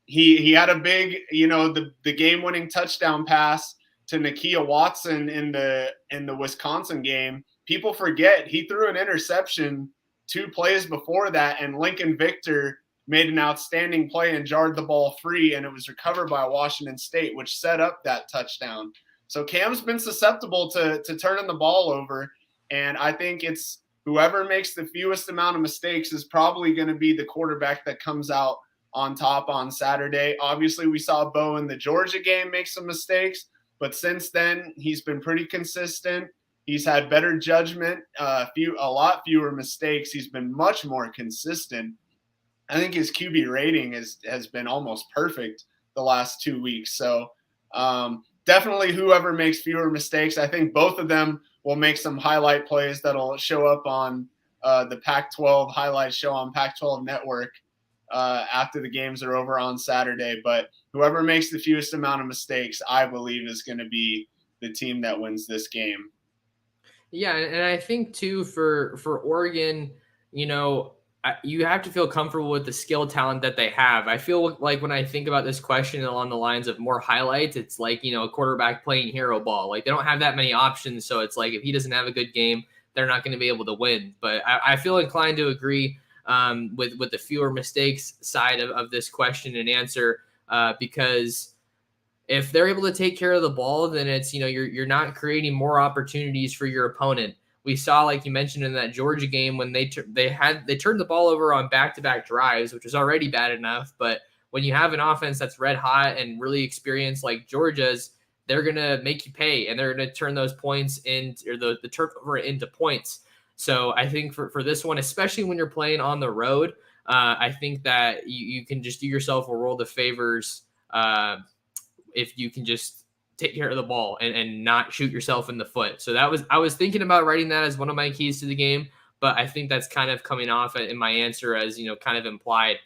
he had a big, the game-winning touchdown pass to Nakia Watson in the Wisconsin game. People forget he threw an interception 2 plays before that, and Lincoln Victor made an outstanding play and jarred the ball free, and it was recovered by Washington State, which set up that touchdown. So Cam's been susceptible to turning the ball over, and I think it's whoever makes the fewest amount of mistakes is probably going to be the quarterback that comes out on top on Saturday. Obviously, we saw Bo in the Georgia game make some mistakes, but since then, he's been pretty consistent. He's had better judgment, a lot fewer mistakes. He's been much more consistent. I think his QB rating has been almost perfect the last 2 weeks. So definitely whoever makes fewer mistakes. I think both of them will make some highlight plays that'll show up on the Pac-12 highlight show on Pac-12 Network after the games are over on Saturday. But whoever makes the fewest amount of mistakes, I believe, is going to be the team that wins this game. Yeah, and I think too for Oregon, you have to feel comfortable with the skill talent that they have. I feel like when I think about this question along the lines of more highlights, it's like, a quarterback playing hero ball. Like they don't have that many options. So it's like if he doesn't have a good game, they're not going to be able to win. But I feel inclined to agree with the fewer mistakes side of this question and answer because if they're able to take care of the ball, then it's, you're not creating more opportunities for your opponent. We saw, like you mentioned in that Georgia game, when they turned the ball over on back-to-back drives, which was already bad enough. But when you have an offense that's red hot and really experienced like Georgia's, they're going to make you pay, and they're going to turn those points into the turnover into points. So I think for this one, especially when you're playing on the road, I think that you can just do yourself a world of favors if you can just take care of the ball and not shoot yourself in the foot. So I was thinking about writing that as one of my keys to the game, but I think that's kind of coming off in my answer as, kind of implied.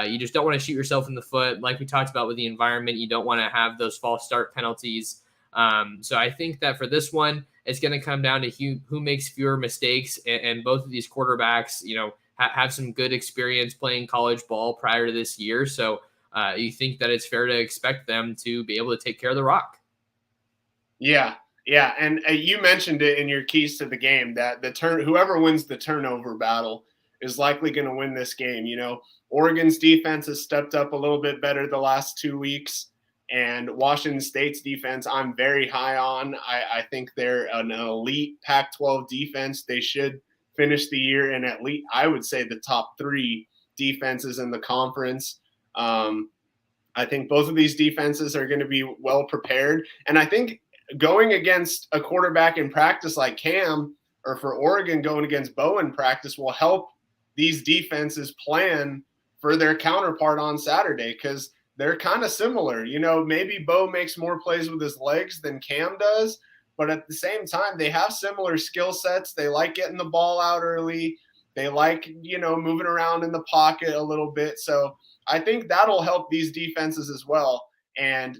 You just don't want to shoot yourself in the foot. Like we talked about with the environment, you don't want to have those false start penalties. So I think that for this one, it's going to come down to who makes fewer mistakes. And both of these quarterbacks, have some good experience playing college ball prior to this year. So you think that it's fair to expect them to be able to take care of the rock. Yeah. And you mentioned it in your keys to the game that whoever wins the turnover battle is likely going to win this game. Oregon's defense has stepped up a little bit better the last 2 weeks, and Washington State's defense I'm very high on. I think they're an elite Pac-12 defense. They should finish the year in at least, I would say, the top 3 defenses in the conference. I think both of these defenses are going to be well prepared. And I think going against a quarterback in practice like Cam, or for Oregon going against Bo in practice, will help these defenses plan for their counterpart on Saturday because they're kind of similar. Maybe Bo makes more plays with his legs than Cam does, but at the same time, they have similar skill sets. They like getting the ball out early. They like, moving around in the pocket a little bit. So I think that'll help these defenses as well. And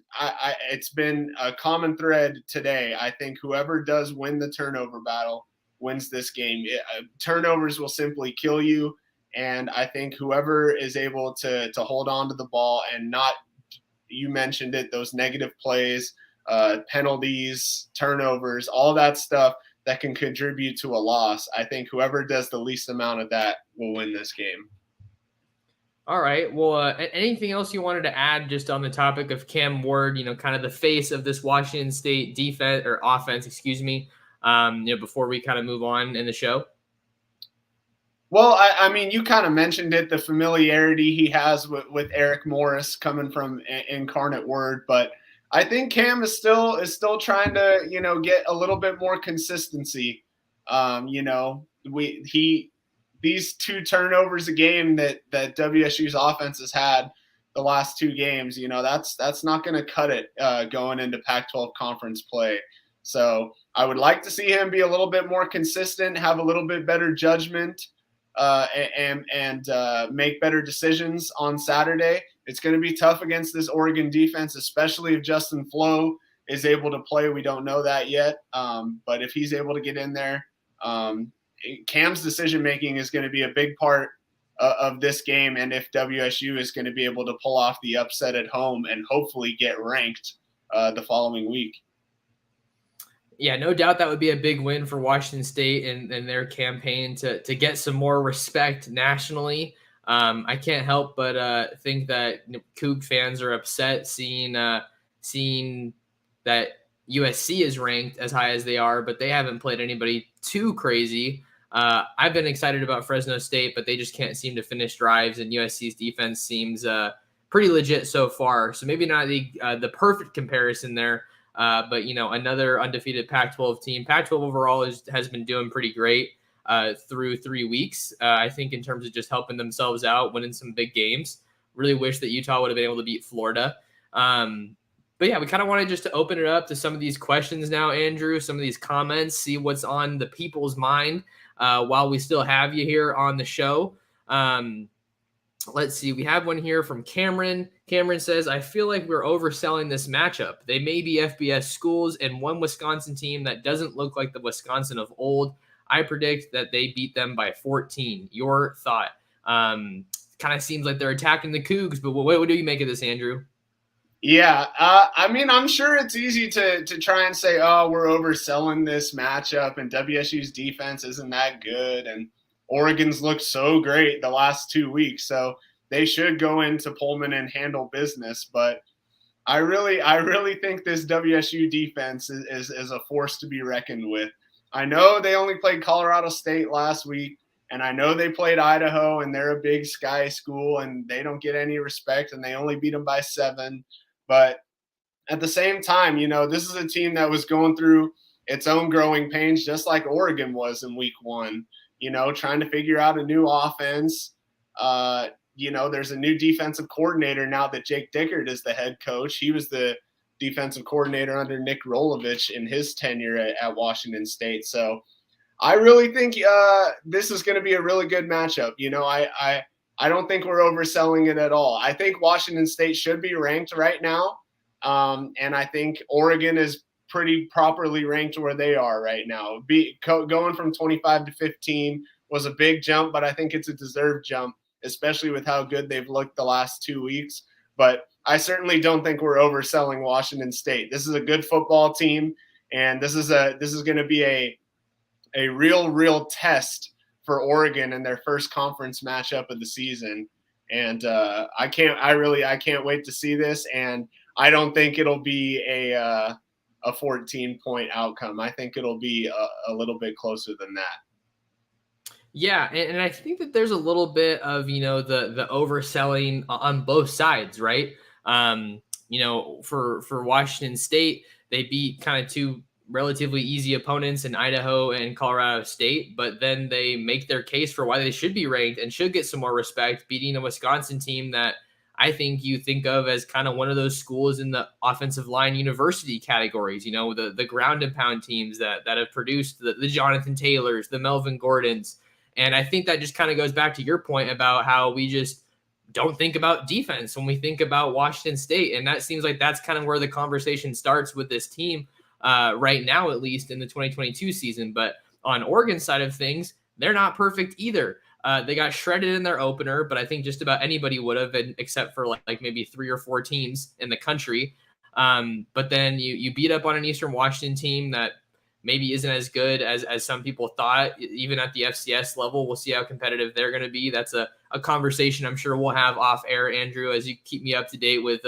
it's been a common thread today. I think whoever does win the turnover battle wins this game. Turnovers will simply kill you. And I think whoever is able to hold on to the ball and not, you mentioned it, those negative plays, penalties, turnovers, all that stuff that can contribute to a loss. I think whoever does the least amount of that will win this game. All right. Well, anything else you wanted to add just on the topic of Cam Ward, kind of the face of this Washington State defense or offense, before we kind of move on in the show? Well, I mean, you kind of mentioned it, the familiarity he has with Eric Morris coming from Incarnate Word, but I think Cam is still trying to, get a little bit more consistency. These 2 turnovers a game that WSU's offense has had the last 2 games, that's not going to cut it going into Pac-12 conference play. So I would like to see him be a little bit more consistent, have a little bit better judgment, and make better decisions on Saturday. It's going to be tough against this Oregon defense, especially if Justin Flo is able to play. We don't know that yet, but if he's able to get in there, Cam's decision-making is going to be a big part of this game, and if WSU is going to be able to pull off the upset at home and hopefully get ranked the following week. Yeah, no doubt that would be a big win for Washington State and their campaign to get some more respect nationally. I can't help but think that Coug fans are upset seeing that USC is ranked as high as they are, but they haven't played anybody too crazy. I've been excited about Fresno State, but they just can't seem to finish drives, and USC's defense seems pretty legit so far. So maybe not the perfect comparison there. But, another undefeated Pac-12 team. Pac-12 overall has been doing pretty great through 3 weeks, I think, in terms of just helping themselves out, winning some big games. Really wish that Utah would have been able to beat Florida. But, yeah, we kind of wanted just to open it up to some of these questions now, Andrew, some of these comments, see what's on the people's mind while we still have you here on the show. Let's see. We have one here from Cameron. Cameron says, I feel like we're overselling this matchup. They may be FBS schools and one Wisconsin team that doesn't look like the Wisconsin of old. I predict that they beat them by 14. Your thought? Kind of seems like they're attacking the Cougs, but what do you make of this, Andrew? Yeah, I'm sure it's easy to try and say, oh, we're overselling this matchup and WSU's defense isn't that good and Oregon's looked so great the last 2 weeks, so they should go into Pullman and handle business. But I really think this WSU defense is a force to be reckoned with. I know they only played Colorado State last week, and I know they played Idaho, and they're a Big Sky school, and they don't get any respect, and they only beat them by 7. But at the same time, this is a team that was going through its own growing pains, just like Oregon was in week 1. Trying to figure out a new offense. There's a new defensive coordinator now that Jake Dickert is the head coach. He was the defensive coordinator under Nick Rolovich in his tenure at Washington State. So I really think this is going to be a really good matchup. I don't think we're overselling it at all. I think Washington State should be ranked right now. And I think Oregon is pretty properly ranked where they are right now. Going from 25 to 15 was a big jump, but I think it's a deserved jump, especially with how good they've looked the last 2 weeks. But I certainly don't think we're overselling Washington State. This is a good football team, and this is going to be a real test for Oregon in their first conference matchup of the season. And I can't wait to see this. And I don't think it'll be a 14-point outcome. I think it'll be a little bit closer than that. Yeah, and I think that there's a little bit of, the overselling on both sides, right? For Washington State, they beat kind of two relatively easy opponents in Idaho and Colorado State, but then they make their case for why they should be ranked and should get some more respect, beating a Wisconsin team that I think you think of as kind of one of those schools in the offensive line university categories, the ground and pound teams that have produced the Jonathan Taylors, the Melvin Gordons. And I think that just kind of goes back to your point about how we just don't think about defense when we think about Washington State. And that seems like that's kind of where the conversation starts with this team right now, at least in the 2022 season. But on Oregon's side of things, they're not perfect either. They got shredded in their opener, but I think just about anybody would have, except for like maybe 3 or 4 teams in the country. But then you beat up on an Eastern Washington team that maybe isn't as good as some people thought, even at the FCS level. We'll see how competitive they're going to be. That's a conversation I'm sure we'll have off air, Andrew, as you keep me up to date with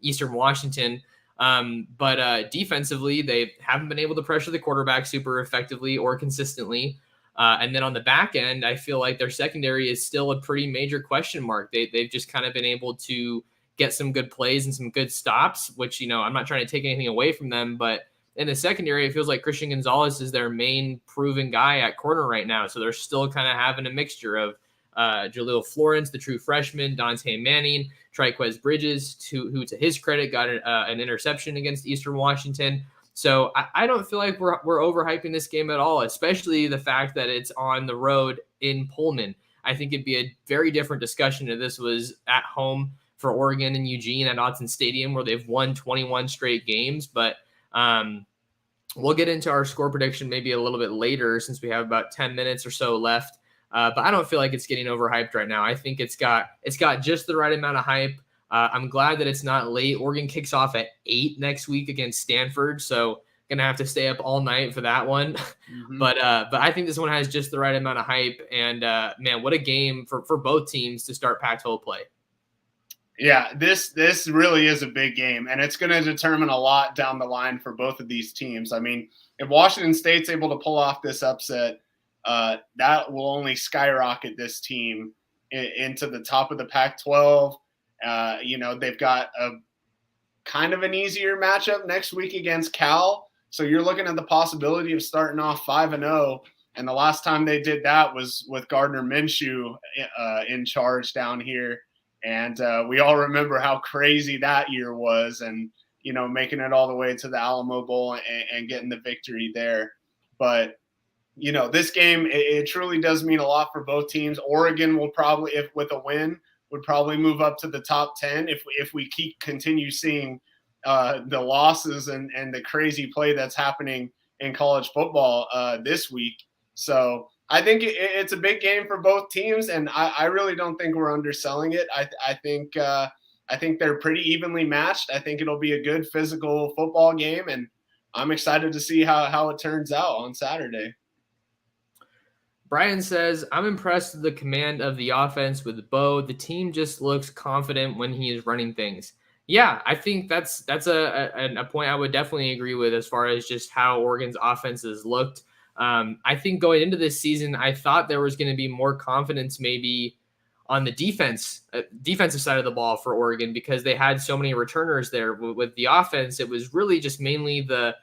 Eastern Washington. But defensively, they haven't been able to pressure the quarterback super effectively or consistently. And then on the back end, I feel like their secondary is still a pretty major question mark. They've just kind of been able to get some good plays and some good stops, which, I'm not trying to take anything away from them, but in the secondary, it feels like Christian Gonzalez is their main proven guy at corner right now. So they're still kind of having a mixture of Jaleel Florence, the true freshman, Dante Manning, Triquez Bridges, who to his credit got an interception against Eastern Washington. So I don't feel like we're overhyping this game at all, especially the fact that it's on the road in Pullman. I think it'd be a very different discussion if this was at home for Oregon and Eugene at Autzen Stadium, where they've won 21 straight games. But we'll get into our score prediction maybe a little bit later, since we have about 10 minutes or so left But I don't feel like it's getting overhyped right now. I think it's got just the right amount of hype. I'm glad that it's not late. Oregon kicks off at 8 next week against Stanford, so gonna have to stay up all night for that one. Mm-hmm. But I think this one has just the right amount of hype. And man, what a game for both teams to start Pac-12 play. Yeah, this really is a big game, and it's going to determine a lot down the line for both of these teams. I mean, if Washington State's able to pull off this upset, that will only skyrocket this team into the top of the Pac-12. They've got a kind of an easier matchup next week against Cal, so you're looking at the possibility of starting off 5-0. And the last time they did that was with Gardner Minshew in charge down here. And we all remember how crazy that year was, and, making it all the way to the Alamo Bowl and getting the victory there. But, this game, it truly does mean a lot for both teams. Oregon will probably, if with a win, would probably move up to the top 10 if we continue seeing the losses and the crazy play that's happening in college football this week. So I think it's a big game for both teams, and I really don't think we're underselling it. I think they're pretty evenly matched. I think it'll be a good physical football game, and I'm excited to see how it turns out on Saturday. Brian says, I'm impressed with the command of the offense with Bo. The team just looks confident when he is running things. Yeah, I think that's a point I would definitely agree with as far as just how Oregon's offenses looked. I think going into this season, I thought there was going to be more confidence maybe on the defensive side of the ball for Oregon because they had so many returners there. With the offense, it was really just mainly the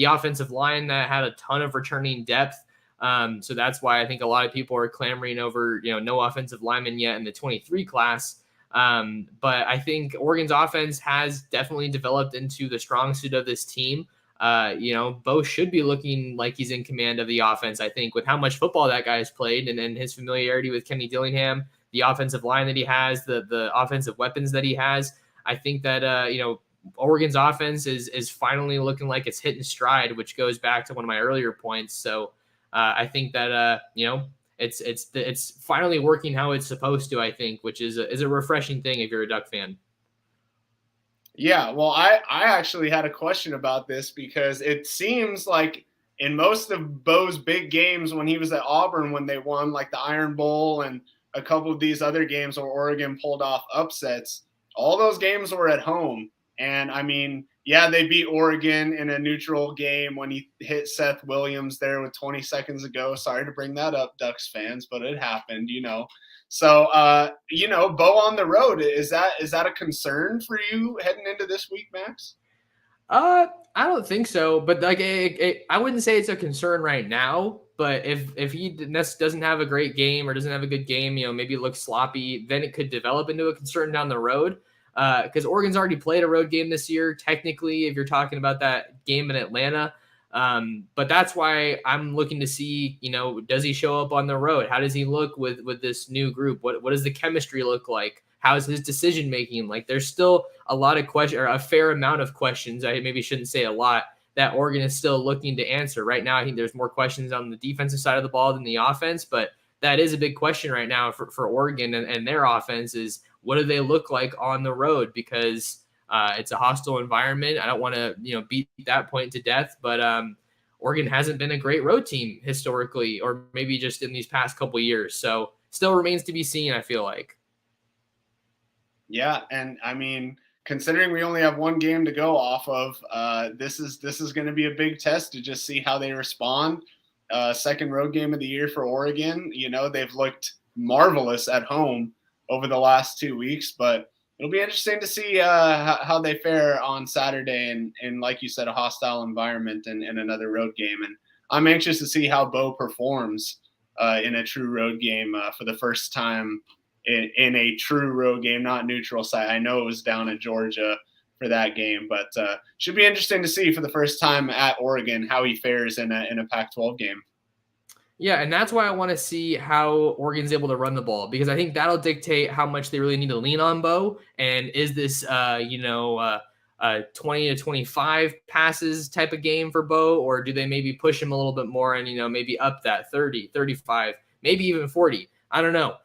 offensive line that had a ton of returning depth. So that's why I think a lot of people are clamoring over, no offensive linemen yet in the 23 class. But I think Oregon's offense has definitely developed into the strong suit of this team. Bo should be looking like he's in command of the offense, I think, with how much football that guy has played and his familiarity with Kenny Dillingham, the offensive line that he has, the offensive weapons that he has. I think that, Oregon's offense is finally looking like it's hitting stride, which goes back to one of my earlier points. So I think that, it's finally working how it's supposed to, I think, which is a refreshing thing if you're a Duck fan. Yeah, well, I actually had a question about this because it seems like in most of Bo's big games when he was at Auburn, when they won like the Iron Bowl and a couple of these other games where Oregon pulled off upsets, all those games were at home. And I mean, yeah, they beat Oregon in a neutral game when he hit Seth Williams there with 20 seconds ago. Sorry to bring that up, Ducks fans, but it happened, So, Bo on the road, is that a concern for you heading into this week, Max? I don't think so, but like I wouldn't say it's a concern right now. But if he doesn't have a great game or doesn't have a good game, maybe it looks sloppy, then it could develop into a concern down the road. Because Oregon's already played a road game this year, technically, if you're talking about that game in Atlanta. But that's why I'm looking to see, does he show up on the road? How does he look with this new group? What does the chemistry look like? How is his decision making? Like, there's still a lot of questions, or a fair amount of questions. I maybe shouldn't say a lot, that Oregon is still looking to answer. Right now, I think there's more questions on the defensive side of the ball than the offense, but that is a big question right now for Oregon and their offense is, what do they look like on the road? Because it's a hostile environment. I don't want to, beat that point to death, but Oregon hasn't been a great road team historically, or maybe just in these past couple of years. So still remains to be seen, I feel like. Yeah, and I mean, considering we only have one game to go off of, this is going to be a big test to just see how they respond. Second road game of the year for Oregon. They've looked marvelous at home over the last 2 weeks, but it'll be interesting to see how they fare on Saturday in, like you said, a hostile environment and another road game. And I'm anxious to see how Bo performs in a true road game for the first time in a true road game, not neutral site. I know it was down in Georgia for that game, but should be interesting to see for the first time at Oregon how he fares in a Pac-12 game. Yeah, and that's why I want to see how Oregon's able to run the ball, because I think that'll dictate how much they really need to lean on Bo. And is this, 20 to 25 passes type of game for Bo, or do they maybe push him a little bit more and, maybe up that 30, 35, maybe even 40. I don't know.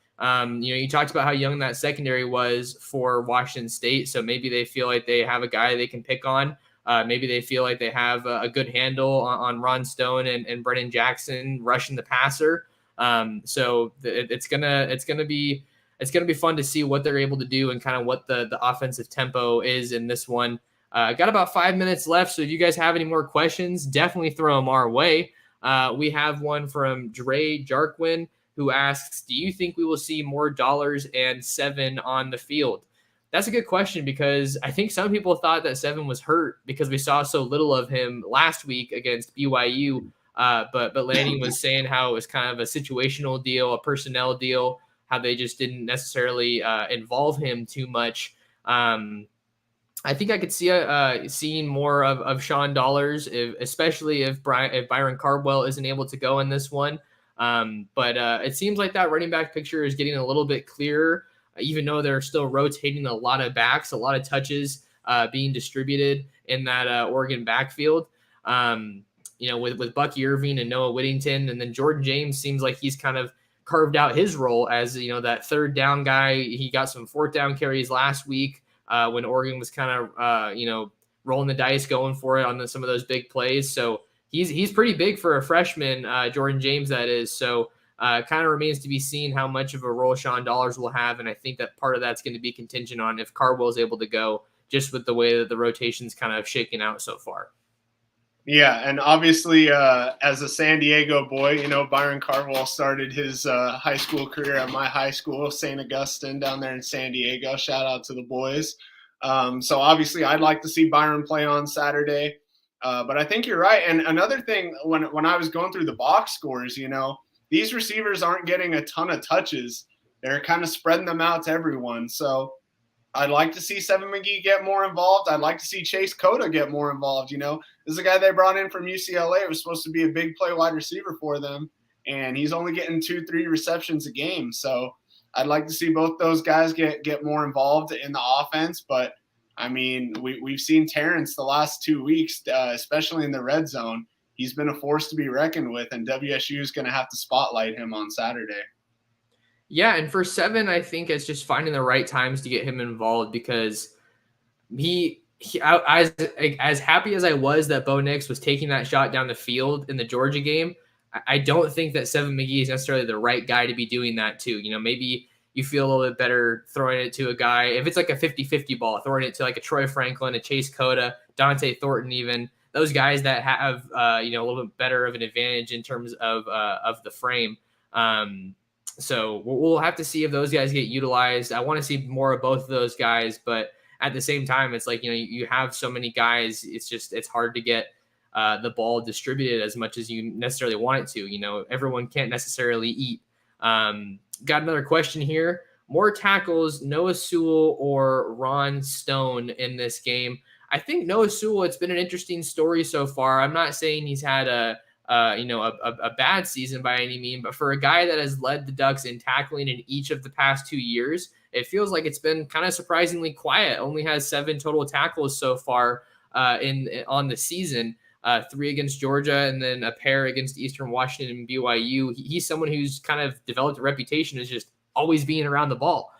You talked about how young that secondary was for Washington State, so maybe they feel like they have a guy they can pick on. Maybe they feel like they have a good handle on Ron Stone and Brennan Jackson rushing the passer. It's gonna be fun to see what they're able to do and kind of what the offensive tempo is in this one. Got about 5 minutes left, so if you guys have any more questions, definitely throw them our way. We have one from Dre Jarquin, who asks, do you think we will see more dollars and Seven on the field? That's a good question, because I think some people thought that Seven was hurt because we saw so little of him last week against BYU. But Lanning was saying how it was kind of a situational deal, a personnel deal, how they just didn't necessarily involve him too much. I think I could see seeing more of Sean Dollars, especially if Byron Cardwell isn't able to go in this one. But it seems like that running back picture is getting a little bit clearer, even though they're still rotating a lot of backs, a lot of touches being distributed in that Oregon backfield. With Bucky Irving and Noah Whittington, and then Jordan James seems like he's kind of carved out his role as that third down guy. He got some fourth down carries last week when Oregon was kind of rolling the dice, going for it on some of those big plays. So he's pretty big for a freshman, Jordan James, that is. So kind of remains to be seen how much of a role Sean Dollars will have, and I think that part of that's going to be contingent on if Cardwell is able to go, just with the way that the rotation's kind of shaking out so far. Yeah, and obviously, as a San Diego boy, Byron Cardwell started his high school career at my high school, St. Augustine, down there in San Diego. Shout out to the boys. So obviously, I'd like to see Byron play on Saturday. But I think you're right. And another thing, when I was going through the box scores, these receivers aren't getting a ton of touches. They're kind of spreading them out to everyone. So I'd like to see Seven McGee get more involved. I'd like to see Chase Cota get more involved. This is a guy they brought in from UCLA. It was supposed to be a big play wide receiver for them, and he's only getting 2-3 receptions a game. So I'd like to see both those guys get more involved in the offense. But, I mean, we've seen Terrence the last 2 weeks, especially in the red zone. He's been a force to be reckoned with, and WSU is going to have to spotlight him on Saturday. Yeah, and for Seven, I think it's just finding the right times to get him involved, because as happy as I was that Bo Nix was taking that shot down the field in the Georgia game, I don't think that Seven McGee is necessarily the right guy to be doing that too. Maybe you feel a little bit better throwing it to a guy, if it's like a 50-50 ball, throwing it to like a Troy Franklin, a Chase Cota, Dante Thornton, even those guys that have a little bit better of an advantage in terms of the frame. So we'll have to see if those guys get utilized. I want to see more of both of those guys, but at the same time, it's like, you have so many guys. It's hard to get the ball distributed as much as you necessarily want it to. Everyone can't necessarily eat. Got another question here. More tackles, Noah Sewell or Ron Stone in this game? I think Noah Sewell, it's been an interesting story so far. I'm not saying he's had a bad season by any means, but for a guy that has led the Ducks in tackling in each of the past 2 years, it feels like it's been kind of surprisingly quiet. Only has 7 total tackles so far on the season, 3 against Georgia and then a pair against Eastern Washington and BYU. He's someone who's kind of developed a reputation as just always being around the ball.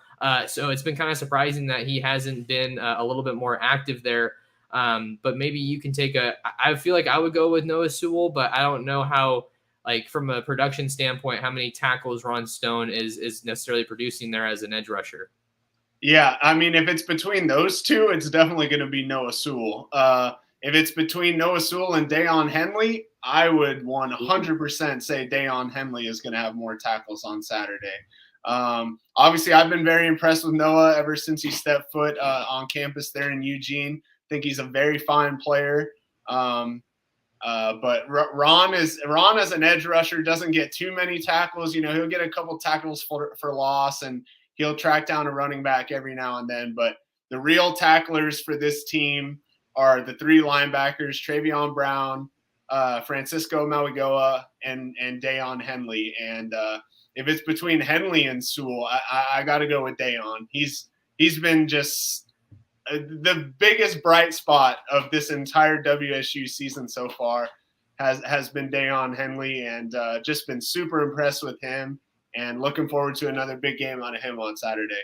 So it's been kind of surprising that he hasn't been a little bit more active there. But maybe you can I feel like I would go with Noah Sewell, but I don't know how, like from a production standpoint, how many tackles Ron Stone is necessarily producing there as an edge rusher. Yeah, I mean, if it's between those two, it's definitely going to be Noah Sewell. If it's between Noah Sewell and Deion Henley, I would 100% say Deion Henley is going to have more tackles on Saturday. Obviously, I've been very impressed with Noah ever since he stepped foot on campus there in Eugene. I think he's a very fine player. But Ron as an edge rusher doesn't get too many tackles. He'll get a couple tackles for loss, and he'll track down a running back every now and then. But the real tacklers for this team are the 3 linebackers, Travion Brown, Francisco Maligoa, and Deion Henley. And if it's between Henley and Sewell, I got to go with Deion. He's been just the biggest bright spot of this entire WSU season so far has been Deion Henley, and just been super impressed with him. and looking forward to another big game out of him on Saturday.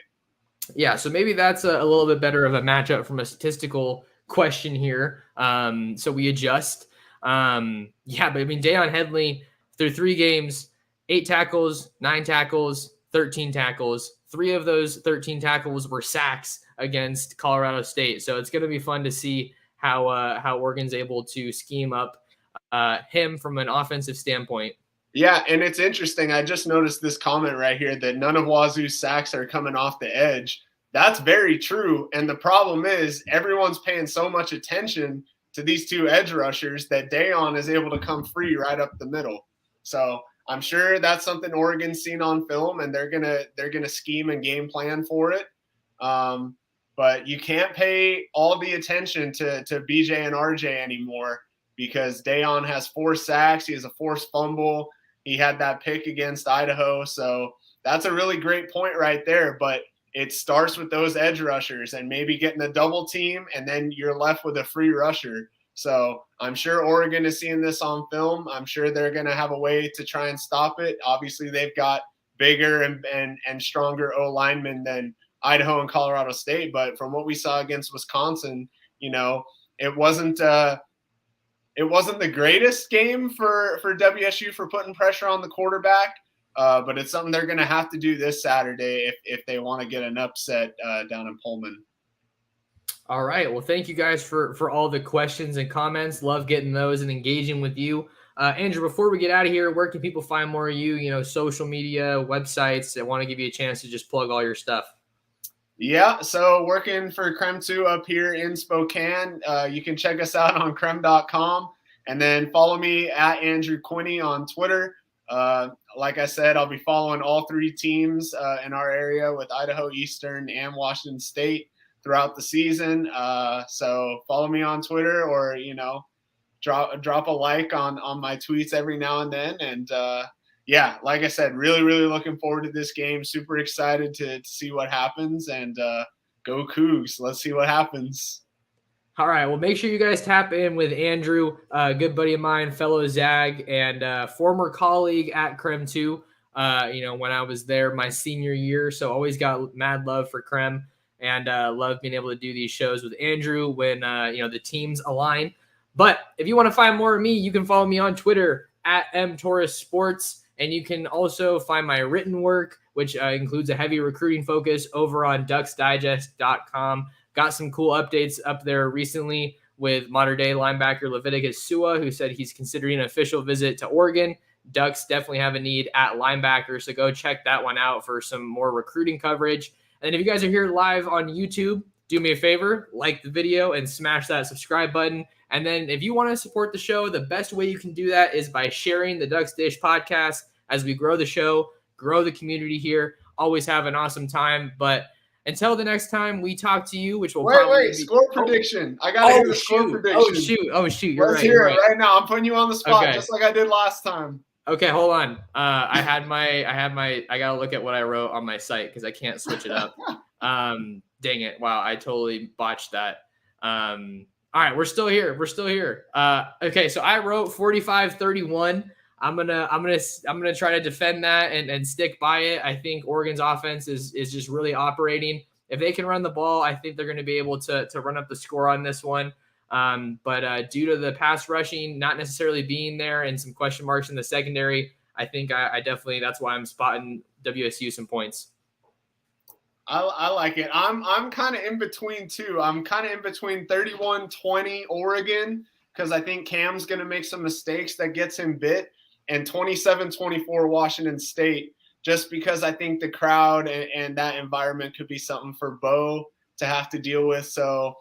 Yeah, so maybe that's a little bit better of a matchup from a statistical question here. So we adjust. Yeah, but I mean, Deion Headley through 3 games, 8 tackles, 9 tackles, 13 tackles. 3 of those 13 tackles were sacks against Colorado State. So it's going to be fun to see how Oregon's able to scheme up him from an offensive standpoint. Yeah, and it's interesting. I just noticed this comment right here that none of Wazzu's sacks are coming off the edge. That's very true. And the problem is everyone's paying so much attention to these 2 edge rushers that Deion is able to come free right up the middle. So I'm sure that's something Oregon's seen on film, and they're gonna scheme and game plan for it. But you can't pay all the attention to BJ and RJ anymore because Deion has 4 sacks. He has a forced fumble. He had that pick against Idaho. So that's a really great point right there. But it starts with those edge rushers and maybe getting a double team, and then you're left with a free rusher. So I'm sure Oregon is seeing this on film. I'm sure they're going to have a way to try and stop it. Obviously, they've got bigger and stronger O-linemen than Idaho and Colorado State. But from what we saw against Wisconsin, it wasn't the greatest game for WSU for putting pressure on the quarterback, but it's something they're going to have to do this Saturday if they want to get an upset down in Pullman. All right. Well, thank you guys for all the questions and comments. Love getting those and engaging with you. Andrew, before we get out of here, where can people find more of you, social media, websites? I want to give you a chance to just plug all your stuff. Yeah, so working for Creme 2 up here in Spokane. You can check us out on creme.com, and then follow me at Andrew Quinn on Twitter. Like I said, I'll be following all 3 teams in our area with Idaho Eastern and Washington State throughout the season. So follow me on Twitter, or drop a like on my tweets every now and then. And yeah, like I said, really, really looking forward to this game. Super excited to see what happens, and go Cougs. Let's see what happens. All right. Well, make sure you guys tap in with Andrew, a good buddy of mine, fellow Zag, and former colleague at Creme 2, when I was there my senior year. So always got mad love for Creme, and love being able to do these shows with Andrew when, the teams align. But if you want to find more of me, you can follow me on Twitter at mtorresports. And you can also find my written work, which includes a heavy recruiting focus, over on ducksdigest.com. Got some cool updates up there recently with modern-day linebacker Leviticus Sua, who said he's considering an official visit to Oregon. Ducks definitely have a need at linebacker, so go check that one out for some more recruiting coverage. And if you guys are here live on YouTube, do me a favor, like the video and smash that subscribe button. And then if you want to support the show, the best way you can do that is by sharing the Ducks Dish podcast as we grow the show, grow the community here. Always have an awesome time. But until the next time we talk to you, which will wait, score prediction. I got to hear the score prediction. Oh, shoot. You're Let's right. hear it right now. I'm putting you on the spot, just like I did last time. Okay, hold on. I got to look at what I wrote on my site because I can't switch it up. Dang it. Wow, I totally botched that. All right, we're still here. Okay, so I wrote 45-31. I'm gonna try to defend that and stick by it. I think Oregon's offense is just really operating. If they can run the ball, I think they're going to be able to run up the score on this one. But due to the pass rushing not necessarily being there and some question marks in the secondary, I think I definitely, that's why I'm spotting WSU some points. I like it. I'm kind of in between too. I'm kind of in between 31-20 Oregon, because I think Cam's going to make some mistakes that gets him bit, and 27-24 Washington State, just because I think the crowd and that environment could be something for Bo to have to deal with. So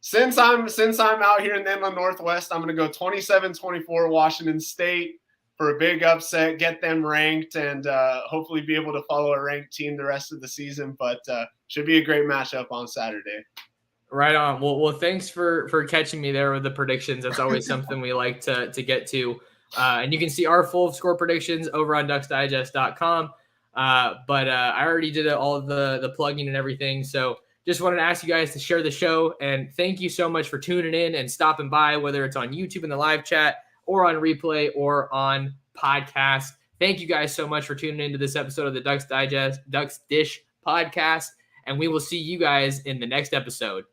since I'm out here in the Inland Northwest, I'm going to go 27-24 Washington State for a big upset, get them ranked, and hopefully be able to follow a ranked team the rest of the season. But should be a great matchup on Saturday. Right on. Well, thanks for catching me there with the predictions. That's always something we like to get to. And you can see our full score predictions over on ducksdigest.com. But I already did all of the plugging and everything. So just wanted to ask you guys to share the show. And thank you so much for tuning in and stopping by, whether it's on YouTube in the live chat or on replay or on podcast. Thank you guys so much for tuning into this episode of the Ducks Dish podcast, and we will see you guys in the next episode.